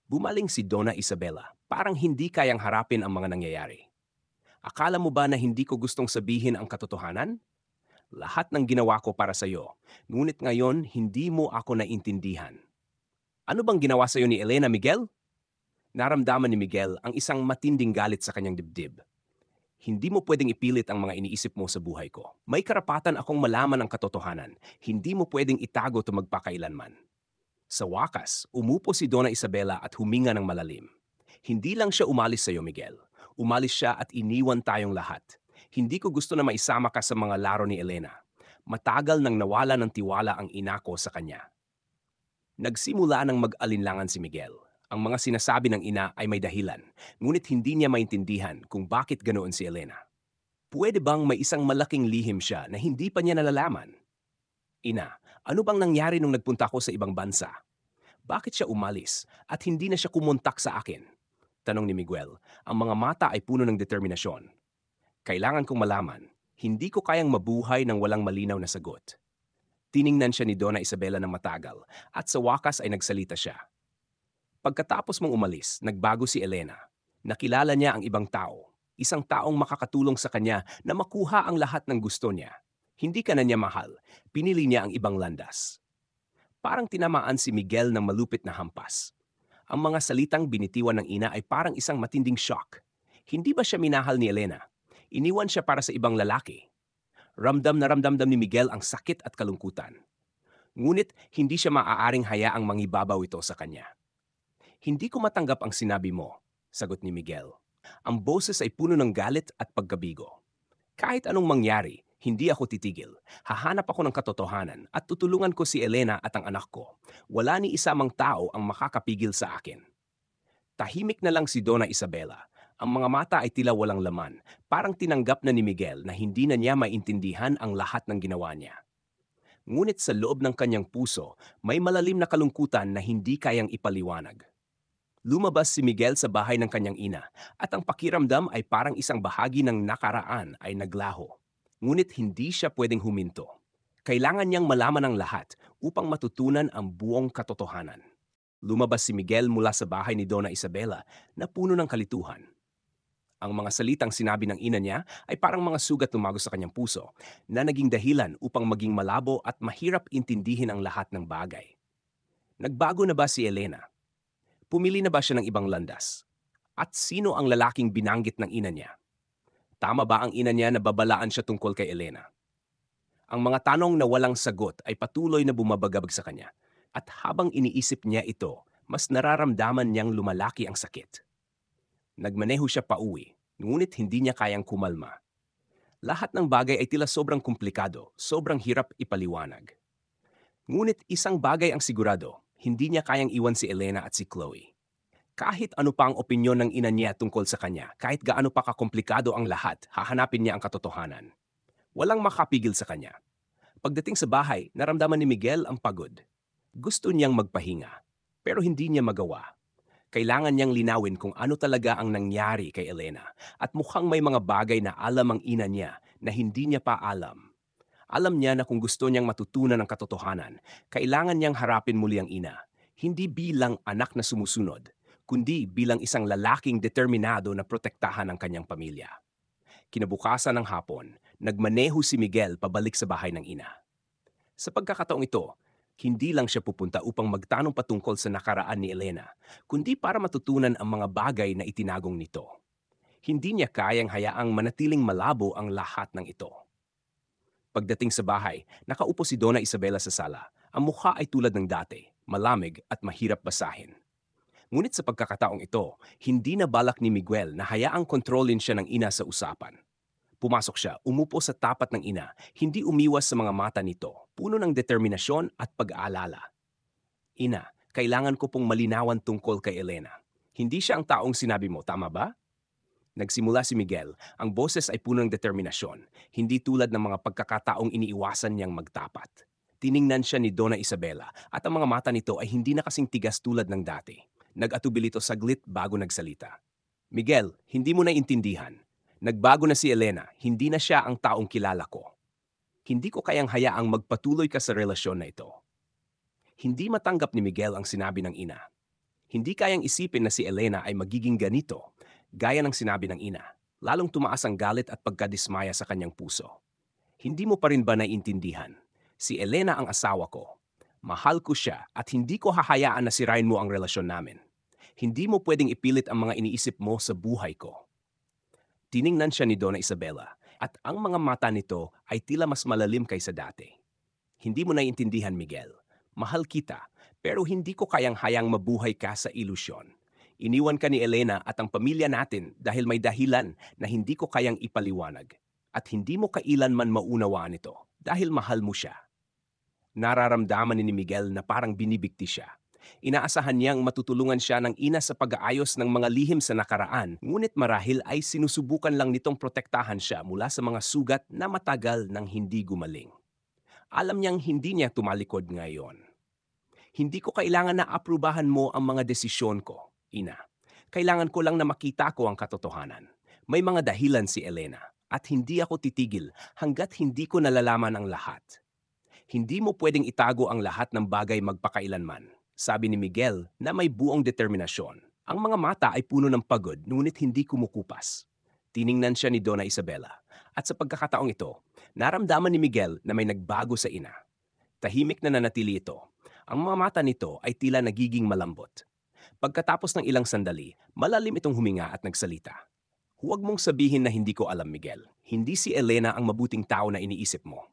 Bumaling si Donna Isabela, parang hindi kayang harapin ang mga nangyayari. Akala mo ba na hindi ko gustong sabihin ang katotohanan? Lahat ng ginawa ko para sa iyo, ngunit ngayon hindi mo ako naintindihan. Ano bang ginawa sa iyo ni Elena, Miguel? Naramdaman ni Miguel ang isang matinding galit sa kanyang dibdib. Hindi mo pwedeng ipilit ang mga iniisip mo sa buhay ko. May karapatan akong malaman ang katotohanan. Hindi mo pwedeng itago ito magpakailanman. Sa wakas, umupo si Donna Isabela at huminga ng malalim. Hindi lang siya umalis sa iyo, Miguel. Umalis siya at iniwan tayong lahat. Hindi ko gusto na maisama ka sa mga laro ni Elena. Matagal nang nawala ng tiwala ang ina ko sa kanya. Nagsimula ng mag-alinlangan si Miguel. Ang mga sinasabi ng ina ay may dahilan, ngunit hindi niya maintindihan kung bakit ganoon si Elena. Pwede bang may isang malaking lihim siya na hindi pa niya nalalaman? Ina, ano bang nangyari nung nagpunta ako sa ibang bansa? Bakit siya umalis at hindi na siya kumontak sa akin? Tanong ni Miguel. Ang mga mata ay puno ng determinasyon. Kailangan kong malaman. Hindi ko kayang mabuhay ng walang malinaw na sagot. Tiningnan siya ni Donna Isabela ng matagal at sa wakas ay nagsalita siya. Pagkatapos mong umalis, nagbago si Elena. Nakilala niya ang ibang tao. Isang taong makakatulong sa kanya na makuha ang lahat ng gusto niya. Hindi ka na niya mahal. Pinili niya ang ibang landas. Parang tinamaan si Miguel ng malupit na hampas. Ang mga salitang binitiwan ng ina ay parang isang matinding shock. Hindi ba siya minahal ni Elena? Iniwan siya para sa ibang lalaki. Ramdam na ramdam ni Miguel ang sakit at kalungkutan. Ngunit hindi siya maaaring hayaang mangibabaw ito sa kanya. Hindi ko matanggap ang sinabi mo, sagot ni Miguel. Ang boses ay puno ng galit at pagkabigo. Kahit anong mangyari, hindi ako titigil. Hahanap ako ng katotohanan at tutulungan ko si Elena at ang anak ko. Wala ni isa mang tao ang makakapigil sa akin. Tahimik na lang si Donna Isabela. Ang mga mata ay tila walang laman. Parang tinanggap na ni Miguel na hindi na niya maintindihan ang lahat ng ginawa niya. Ngunit sa loob ng kanyang puso, may malalim na kalungkutan na hindi kayang ipaliwanag. Lumabas si Miguel sa bahay ng kanyang ina at ang pakiramdam ay parang isang bahagi ng nakaraan ay naglaho. Ngunit hindi siya pwedeng huminto. Kailangan niyang malaman ang lahat upang matutunan ang buong katotohanan. Lumabas si Miguel mula sa bahay ni Donna Isabela na puno ng kalituhan. Ang mga salitang sinabi ng ina niya ay parang mga sugat tumago sa kanyang puso na naging dahilan upang maging malabo at mahirap intindihin ang lahat ng bagay. Nagbago na ba si Elena? Pumili na ba siya ng ibang landas? At sino ang lalaking binanggit ng ina niya? Tama ba ang ina niya na babalaan siya tungkol kay Elena? Ang mga tanong na walang sagot ay patuloy na bumabagabag sa kanya. At habang iniisip niya ito, mas nararamdaman niyang lumalaki ang sakit. Nagmaneho siya pauwi, ngunit hindi niya kayang kumalma. Lahat ng bagay ay tila sobrang komplikado, sobrang hirap ipaliwanag. Ngunit isang bagay ang sigurado, hindi niya kayang iwan si Elena at si Chloe. Kahit ano pa ang opinyon ng ina niya tungkol sa kanya, kahit gaano pa kakomplikado ang lahat, hahanapin niya ang katotohanan. Walang makapigil sa kanya. Pagdating sa bahay, naramdaman ni Miguel ang pagod. Gusto niyang magpahinga, pero hindi niya magawa. Kailangan niyang linawin kung ano talaga ang nangyari kay Elena at mukhang may mga bagay na alam ang ina niya na hindi niya pa alam. Alam niya na kung gusto niyang matutunan ang katotohanan, kailangan niyang harapin muli ang ina, hindi bilang anak na sumusunod, kundi bilang isang lalaking determinado na protektahan ang kanyang pamilya. Kinabukasan ng hapon, nagmaneho si Miguel pabalik sa bahay ng ina. Sa pagkakataong ito, hindi lang siya pupunta upang magtanong patungkol sa nakaraan ni Elena, kundi para matutunan ang mga bagay na itinagong nito. Hindi niya kayang hayaang manatiling malabo ang lahat ng ito. Pagdating sa bahay, nakaupo si Donna Isabela sa sala. Ang mukha ay tulad ng dati, malamig at mahirap basahin. Ngunit sa pagkakataong ito, hindi na balak ni Miguel na hayaang kontrolin siya ng ina sa usapan. Pumasok siya, umupo sa tapat ng ina, hindi umiwas sa mga mata nito, puno ng determinasyon at pag-aalala. Ina, kailangan ko pong malinawan tungkol kay Elena. Hindi siya ang taong sinabi mo, tama ba? Nagsimula si Miguel, ang boses ay puno ng determinasyon, hindi tulad ng mga pagkakataong iniiwasan niyang magtapat. Tiningnan siya ni Donna Isabela at ang mga mata nito ay hindi na kasing tigas tulad ng dati. Nag-atubili ito saglit bago nagsalita. Miguel, hindi mo na intindihan. Nagbago na si Elena, hindi na siya ang taong kilala ko. Hindi ko kayang hayaang magpatuloy ka sa relasyon na ito. Hindi matanggap ni Miguel ang sinabi ng ina. Hindi kayang isipin na si Elena ay magiging ganito, gaya ng sinabi ng ina. Lalong tumaas ang galit at pagkadismaya sa kanyang puso. Hindi mo pa rin ba naiintindihan? Si Elena ang asawa ko. Mahal ko siya at hindi ko hahayaan na sirain mo ang relasyon namin. Hindi mo pwedeng ipilit ang mga iniisip mo sa buhay ko. Tiningnan siya ni Donna Isabela at ang mga mata nito ay tila mas malalim kaysa dati. Hindi mo naiintindihan, Miguel. Mahal kita, pero hindi ko kayang hayang mabuhay ka sa ilusyon. Iniwan ka ni Elena at ang pamilya natin dahil may dahilan na hindi ko kayang ipaliwanag. At hindi mo kailanman maunawaan ito dahil mahal mo siya. Nararamdaman ni Miguel na parang binibigti siya. Inaasahan niyang matutulungan siya ng ina sa pag-aayos ng mga lihim sa nakaraan, ngunit marahil ay sinusubukan lang nitong protektahan siya mula sa mga sugat na matagal nang hindi gumaling. Alam niyang hindi niya tumalikod ngayon. Hindi ko kailangan na aprubahan mo ang mga desisyon ko, ina. Kailangan ko lang na makita ko ang katotohanan. May mga dahilan si Elena at hindi ako titigil hanggat hindi ko nalalaman ang lahat. Hindi mo pwedeng itago ang lahat ng bagay magpakailanman, sabi ni Miguel na may buong determinasyon. Ang mga mata ay puno ng pagod ngunit hindi kumukupas. Tiningnan siya ni Donna Isabela at sa pagkakataong ito, naramdaman ni Miguel na may nagbago sa ina. Tahimik na nanatili ito. Ang mga mata nito ay tila nagiging malambot. Pagkatapos ng ilang sandali, malalim itong huminga at nagsalita. Huwag mong sabihin na hindi ko alam, Miguel. Hindi si Elena ang mabuting tao na iniisip mo.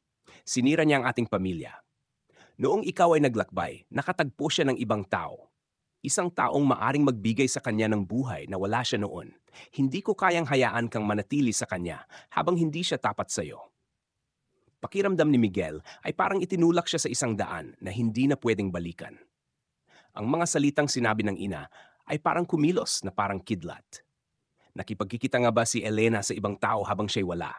Sinira niya ang ating pamilya. Noong ikaw ay naglakbay, nakatagpo siya ng ibang tao. Isang taong maaring magbigay sa kanya ng buhay na wala siya noon. Hindi ko kayang hayaan kang manatili sa kanya habang hindi siya tapat sa iyo. Pakiramdam ni Miguel ay parang itinulak siya sa isang daan na hindi na pwedeng balikan. Ang mga salitang sinabi ng ina ay parang kumilos na parang kidlat. Nakipagkikita nga ba si Elena sa ibang tao habang siya'y wala?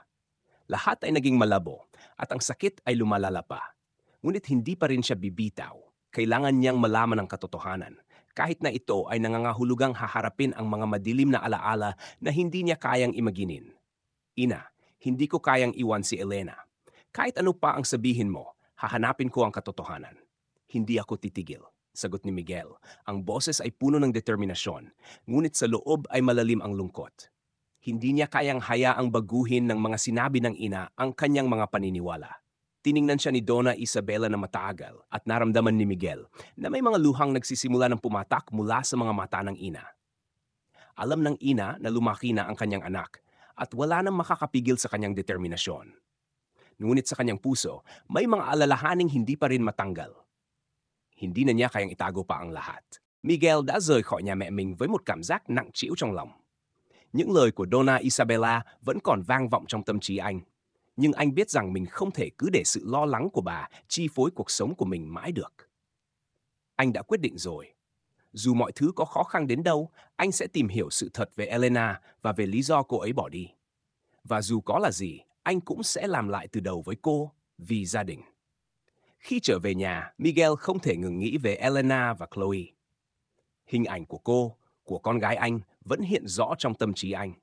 Lahat ay naging malabo at ang sakit ay lumalala pa. Ngunit hindi pa rin siya bibitaw. Kailangan niyang malaman ang katotohanan. Kahit na ito ay nangangahulugang haharapin ang mga madilim na alaala na hindi niya kayang imaginin. Ina, hindi ko kayang iwan si Elena. Kahit ano pa ang sabihin mo, hahanapin ko ang katotohanan. Hindi ako titigil, sagot ni Miguel. Ang boses ay puno ng determinasyon, ngunit sa loob ay malalim ang lungkot. Hindi niya kayang hayaang baguhin ng mga sinabi ng ina ang kanyang mga paniniwala. Tiningnan siya ni Donna Isabela na mataagal at naramdaman ni Miguel na may mga luhang nagsisimula ng pumatak mula sa mga mata ng ina. Alam ng ina na lumaki na ang kanyang anak at wala nang makakapigil sa kanyang determinasyon. Ngunit sa kanyang puso, may mga alalahaning hindi pa rin matanggal. Hindi na niya kayang itago pa ang lahat. Miguel đã rời khỏi nhà mẹ mình với một cảm giác nặng trĩu trong lòng. Những lời của Donna Isabella vẫn còn vang vọng trong tâm trí anh. Nhưng anh biết rằng mình không thể cứ để sự lo lắng của bà chi phối cuộc sống của mình mãi được. Anh đã quyết định rồi. Dù mọi thứ có khó khăn đến đâu, anh sẽ tìm hiểu sự thật về Elena và về lý do cô ấy bỏ đi. Và dù có là gì, anh cũng sẽ làm lại từ đầu với cô, vì gia đình. Khi trở về nhà, Miguel không thể ngừng nghĩ về Elena và Chloe. Hình ảnh của cô, của con gái anh vẫn hiện rõ trong tâm trí anh.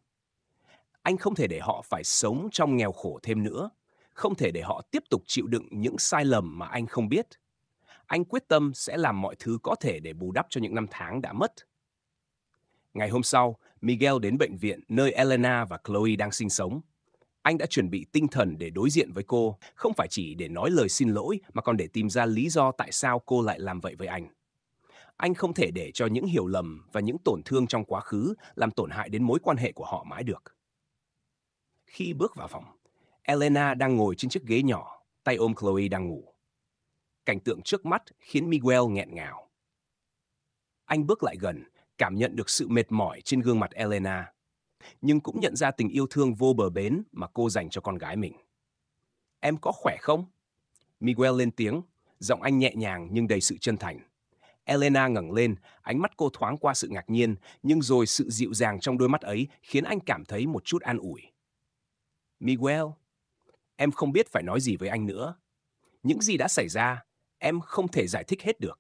Anh không thể để họ phải sống trong nghèo khổ thêm nữa, không thể để họ tiếp tục chịu đựng những sai lầm mà anh không biết. Anh quyết tâm sẽ làm mọi thứ có thể để bù đắp cho những năm tháng đã mất. Ngày hôm sau, Miguel đến bệnh viện nơi Elena và Chloe đang sinh sống. Anh đã chuẩn bị tinh thần để đối diện với cô, không phải chỉ để nói lời xin lỗi mà còn để tìm ra lý do tại sao cô lại làm vậy với anh. Anh không thể để cho những hiểu lầm và những tổn thương trong quá khứ làm tổn hại đến mối quan hệ của họ mãi được. Khi bước vào phòng, Elena đang ngồi trên chiếc ghế nhỏ, tay ôm Chloe đang ngủ. Cảnh tượng trước mắt khiến Miguel nghẹn ngào. Anh bước lại gần, cảm nhận được sự mệt mỏi trên gương mặt Elena, nhưng cũng nhận ra tình yêu thương vô bờ bến mà cô dành cho con gái mình. Em có khỏe không? Miguel lên tiếng, giọng anh nhẹ nhàng nhưng đầy sự chân thành. Elena ngẩng lên, ánh mắt cô thoáng qua sự ngạc nhiên, nhưng rồi sự dịu dàng trong đôi mắt ấy khiến anh cảm thấy một chút an ủi. Miguel, em không biết phải nói gì với anh nữa. Những gì đã xảy ra, em không thể giải thích hết được.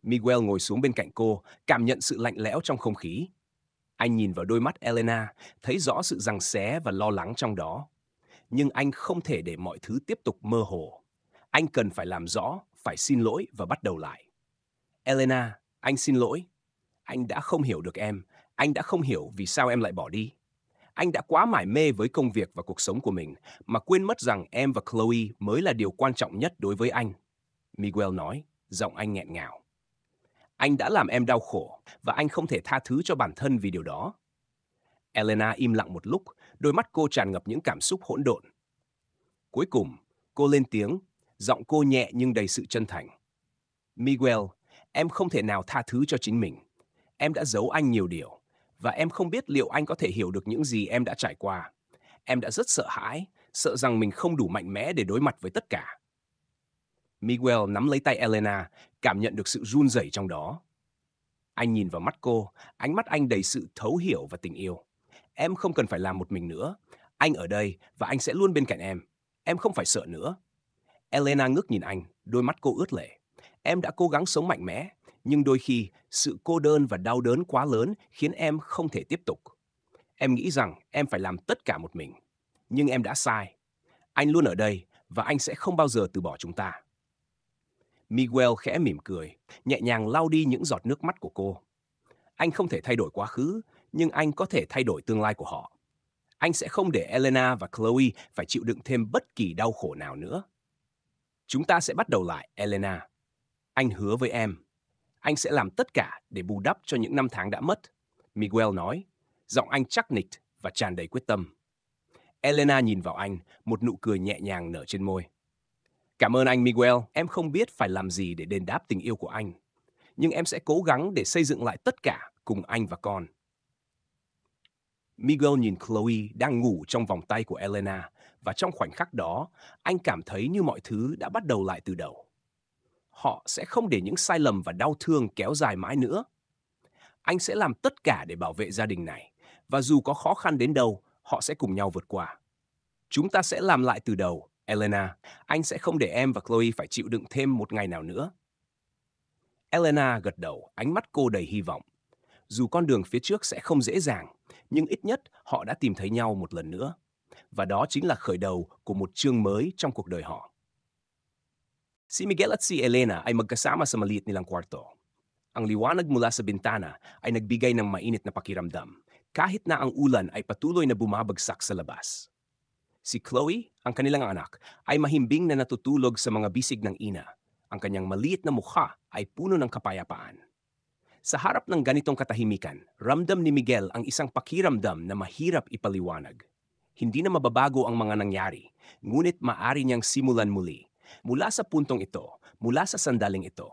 Miguel ngồi xuống bên cạnh cô, cảm nhận sự lạnh lẽo trong không khí. Anh nhìn vào đôi mắt Elena, thấy rõ sự giằng xé và lo lắng trong đó. Nhưng anh không thể để mọi thứ tiếp tục mơ hồ. Anh cần phải làm rõ, phải xin lỗi và bắt đầu lại. Elena, anh xin lỗi. Anh đã không hiểu được em. Anh đã không hiểu vì sao em lại bỏ đi. Anh đã quá mải mê với công việc và cuộc sống của mình mà quên mất rằng em và Chloe mới là điều quan trọng nhất đối với anh. Miguel nói, giọng anh nghẹn ngào. Anh đã làm em đau khổ và anh không thể tha thứ cho bản thân vì điều đó. Elena im lặng một lúc, đôi mắt cô tràn ngập những cảm xúc hỗn độn. Cuối cùng, cô lên tiếng, giọng cô nhẹ nhưng đầy sự chân thành. Miguel, em không thể nào tha thứ cho chính mình. Em đã giấu anh nhiều điều, và em không biết liệu anh có thể hiểu được những gì em đã trải qua. Em đã rất sợ hãi, sợ rằng mình không đủ mạnh mẽ để đối mặt với tất cả. Miguel nắm lấy tay Elena, cảm nhận được sự run rẩy trong đó. Anh nhìn vào mắt cô, ánh mắt anh đầy sự thấu hiểu và tình yêu. Em không cần phải làm một mình nữa. Anh ở đây và anh sẽ luôn bên cạnh em. Em không phải sợ nữa. Elena ngước nhìn anh, đôi mắt cô ướt lệ. Em đã cố gắng sống mạnh mẽ, nhưng đôi khi sự cô đơn và đau đớn quá lớn khiến em không thể tiếp tục. Em nghĩ rằng em phải làm tất cả một mình. Nhưng em đã sai. Anh luôn ở đây và anh sẽ không bao giờ từ bỏ chúng ta. Miguel khẽ mỉm cười, nhẹ nhàng lau đi những giọt nước mắt của cô. Anh không thể thay đổi quá khứ, nhưng anh có thể thay đổi tương lai của họ. Anh sẽ không để Elena và Chloe phải chịu đựng thêm bất kỳ đau khổ nào nữa. Chúng ta sẽ bắt đầu lại, Elena. Anh hứa với em. Anh sẽ làm tất cả để bù đắp cho những năm tháng đã mất, Miguel nói, giọng anh chắc nịch và tràn đầy quyết tâm. Elena nhìn vào anh, một nụ cười nhẹ nhàng nở trên môi. Cảm ơn anh Miguel, em không biết phải làm gì để đền đáp tình yêu của anh. Nhưng em sẽ cố gắng để xây dựng lại tất cả cùng anh và con. Miguel nhìn Chloe đang ngủ trong vòng tay của Elena, và trong khoảnh khắc đó, anh cảm thấy như mọi thứ đã bắt đầu lại từ đầu. Họ sẽ không để những sai lầm và đau thương kéo dài mãi nữa. Anh sẽ làm tất cả để bảo vệ gia đình này, và dù có khó khăn đến đâu, họ sẽ cùng nhau vượt qua. Chúng ta sẽ làm lại từ đầu, Elena. Anh sẽ không để em và Chloe phải chịu đựng thêm một ngày nào nữa. Elena gật đầu, ánh mắt cô đầy hy vọng. Dù con đường phía trước sẽ không dễ dàng, nhưng ít nhất họ đã tìm thấy nhau một lần nữa. Và đó chính là khởi đầu của một chương mới trong cuộc đời họ. Si Miguel at si Elena ay magkasama sa maliit nilang kwarto. Ang liwanag mula sa bintana ay nagbigay ng mainit na pakiramdam, kahit na ang ulan ay patuloy na bumabagsak sa labas. Si Chloe, ang kanilang anak, ay mahimbing na natutulog sa mga bisig ng ina. Ang kanyang maliit na mukha ay puno ng kapayapaan. Sa harap ng ganitong katahimikan, ramdam ni Miguel ang isang pakiramdam na mahirap ipaliwanag. Hindi na mababago ang mga nangyari, ngunit maari niyang simulan muli. Mula sa puntong ito, mula sa sandaling ito.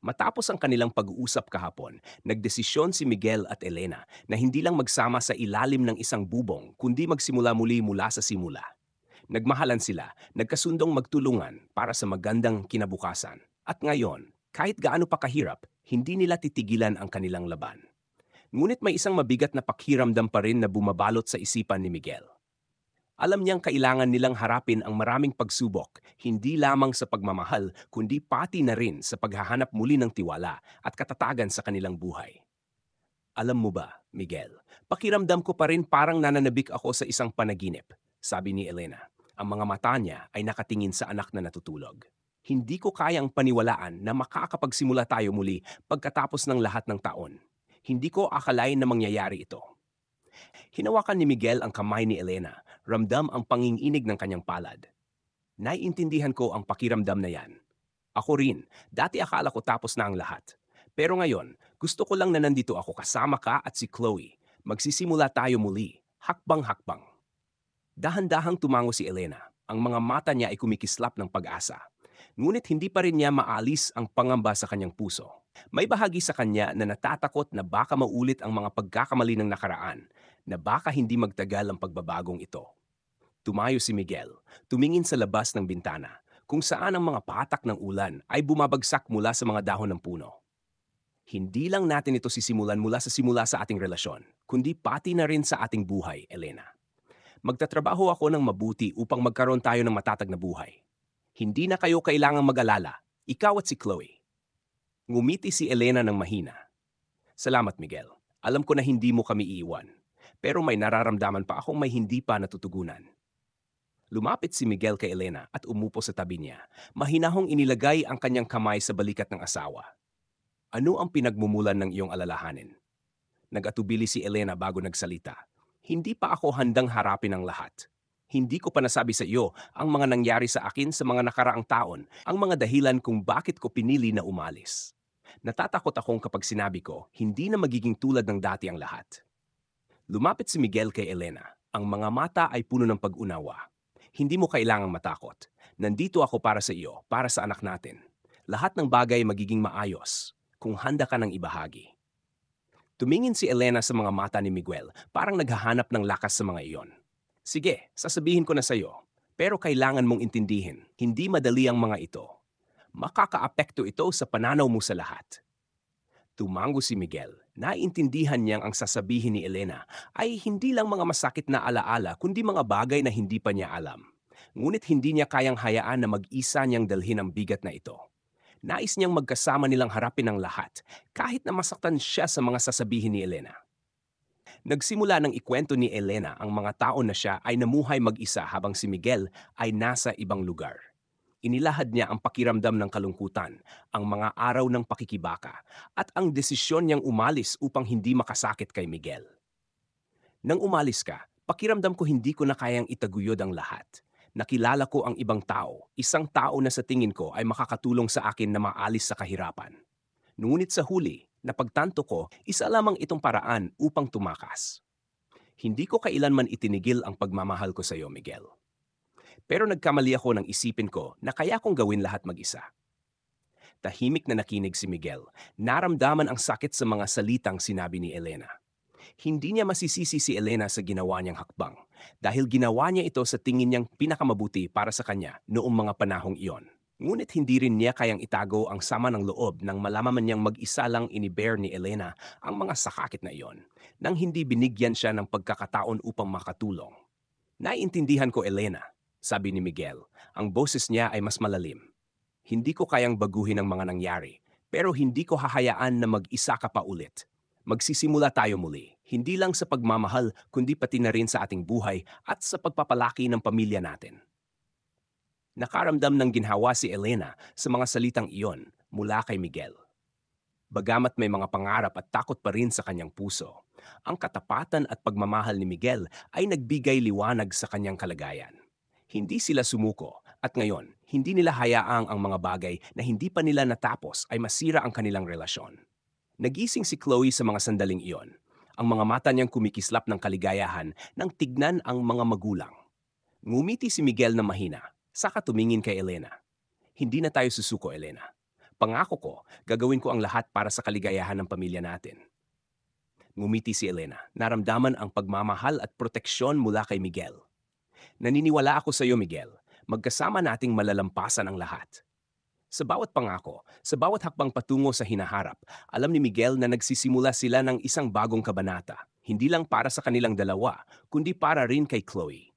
Matapos ang kanilang pag-uusap kahapon, nagdesisyon si Miguel at Elena na hindi lang magsama sa ilalim ng isang bubong, kundi magsimula muli mula sa simula. Nagmahalan sila, nagkasundong magtulungan para sa magandang kinabukasan. At ngayon, kahit gaano pa kahirap, hindi nila titigilan ang kanilang laban. Ngunit may isang mabigat na pakiramdam pa rin na bumabalot sa isipan ni Miguel. Alam niyang kailangan nilang harapin ang maraming pagsubok, hindi lamang sa pagmamahal, kundi pati na rin sa paghahanap muli ng tiwala at katatagan sa kanilang buhay. Alam mo ba, Miguel, pakiramdam ko pa rin parang nananabik ako sa isang panaginip, sabi ni Elena. Ang mga mata niya ay nakatingin sa anak na natutulog. Hindi ko kayang paniwalaan na makakapagsimula tayo muli pagkatapos ng lahat ng taon. Hindi ko akalain na mangyayari ito. Hinawakan ni Miguel ang kamay ni Elena, ramdam ang panginginig ng kanyang palad. Naiintindihan ko ang pakiramdam na yan. Ako rin, dati akala ko tapos na ang lahat. Pero ngayon, gusto ko lang na nandito ako kasama ka at si Chloe. Magsisimula tayo muli, hakbang-hakbang. Dahan-dahang tumango si Elena. Ang mga mata niya ay kumikislap ng pag-asa. Ngunit hindi pa rin niya maalis ang pangamba sa kanyang puso. May bahagi sa kanya na natatakot na baka maulit ang mga pagkakamali ng nakaraan, na baka hindi magtagal ang pagbabagong ito. Tumayo si Miguel, tumingin sa labas ng bintana, kung saan ang mga patak ng ulan ay bumabagsak mula sa mga dahon ng puno. Hindi lang natin ito sisimulan mula sa ating relasyon, kundi pati na rin sa ating buhay, Elena. Magtatrabaho ako ng mabuti upang magkaroon tayo ng matatag na buhay. Hindi na kayo kailangang mag-alala, ikaw at si Chloe. Ngumiti si Elena ng mahina. Salamat, Miguel. Alam ko na hindi mo kami iiwan. Pero may nararamdaman pa akong may hindi pa natutugunan. Lumapit si Miguel kay Elena at umupo sa tabi niya. Mahinahong inilagay ang kanyang kamay sa balikat ng asawa. Ano ang pinagmumulan ng iyong alalahanin? Nag-atubili si Elena bago nagsalita. Hindi pa ako handang harapin ang lahat. Hindi ko pa nasabi sa iyo ang mga nangyari sa akin sa mga nakaraang taon, ang mga dahilan kung bakit ko pinili na umalis. Natatakot akong kapag sinabi ko, hindi na magiging tulad ng dati ang lahat. Lumapit si Miguel kay Elena. Ang mga mata ay puno ng pag-unawa. Hindi mo kailangang matakot. Nandito ako para sa iyo, para sa anak natin. Lahat ng bagay magiging maayos kung handa ka ng ibahagi. Tumingin si Elena sa mga mata ni Miguel, parang naghahanap ng lakas sa mga iyon. Sige, sasabihin ko na sa iyo. Pero kailangan mong intindihin, hindi madali ang mga ito. Makakaapekto ito sa pananaw mo sa lahat. Tumango si Miguel. Naiintindihan niyang ang sasabihin ni Elena ay hindi lang mga masakit na alaala kundi mga bagay na hindi pa niya alam. Ngunit hindi niya kayang hayaan na mag-isa niyang dalhin ang bigat na ito. Nais niyang magkasama nilang harapin ang lahat kahit na masaktan siya sa mga sasabihin ni Elena. Nagsimula ng ikwento ni Elena ang mga taon na siya ay namuhay mag-isa habang si Miguel ay nasa ibang lugar. Inilahad niya ang pakiramdam ng kalungkutan, ang mga araw ng pakikibaka, at ang desisyon niyang umalis upang hindi makasakit kay Miguel. Nang umalis ka, pakiramdam ko hindi ko na kayang itaguyod ang lahat. Nakilala ko ang ibang tao, isang tao na sa tingin ko ay makakatulong sa akin na maalis sa kahirapan. Ngunit sa huli, napagtanto ko, isa lamang itong paraan upang tumakas. Hindi ko kailanman itinigil ang pagmamahal ko sa iyo, Miguel. Pero nagkamali ako nang isipin ko na kaya kong gawin lahat mag-isa. Tahimik na nakinig si Miguel. Naramdaman ang sakit sa mga salitang sinabi ni Elena. Hindi niya masisisi si Elena sa ginawa niyang hakbang dahil ginawa niya ito sa tingin niyang pinakamabuti para sa kanya noong mga panahong iyon. Ngunit hindi rin niya kayang itago ang sama ng loob nang malaman niyang mag-isa lang inibear ni Elena ang mga sakakit na iyon nang hindi binigyan siya ng pagkakataon upang makatulong. Naiintindihan ko, Elena, sabi ni Miguel. Ang boses niya ay mas malalim. Hindi ko kayang baguhin ang mga nangyari, pero hindi ko hahayaan na mag-isa ka pa ulit. Magsisimula tayo muli, hindi lang sa pagmamahal, kundi pati na rin sa ating buhay at sa pagpapalaki ng pamilya natin. Nakaramdam ng ginhawa si Elena sa mga salitang iyon mula kay Miguel. Bagamat may mga pangarap at takot pa rin sa kanyang puso, ang katapatan at pagmamahal ni Miguel ay nagbigay liwanag sa kanyang kalagayan. Hindi sila sumuko at ngayon, hindi nila hayaang ang mga bagay na hindi pa nila natapos ay masira ang kanilang relasyon. Nagising si Chloe sa mga sandaling iyon. Ang mga mata niyang kumikislap ng kaligayahan nang tignan ang mga magulang. Ngumiti si Miguel na mahina, saka tumingin kay Elena. Hindi na tayo susuko, Elena. Pangako ko, gagawin ko ang lahat para sa kaligayahan ng pamilya natin. Ngumiti si Elena, naramdaman ang pagmamahal at proteksyon mula kay Miguel. Naniniwala ako sa iyo, Miguel. Magkasama nating malalampasan ang lahat. Sa bawat pangako, sa bawat hakbang patungo sa hinaharap, alam ni Miguel na nagsisimula sila ng isang bagong kabanata, hindi lang para sa kanilang dalawa, kundi para rin kay Chloe.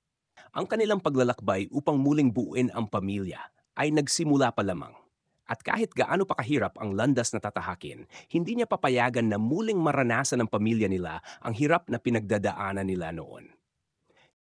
Ang kanilang paglalakbay upang muling buuin ang pamilya ay nagsimula pa lamang. At kahit gaano pa kahirap ang landas na tatahakin, hindi niya papayagan na muling maranasan ng pamilya nila ang hirap na pinagdadaanan nila noon.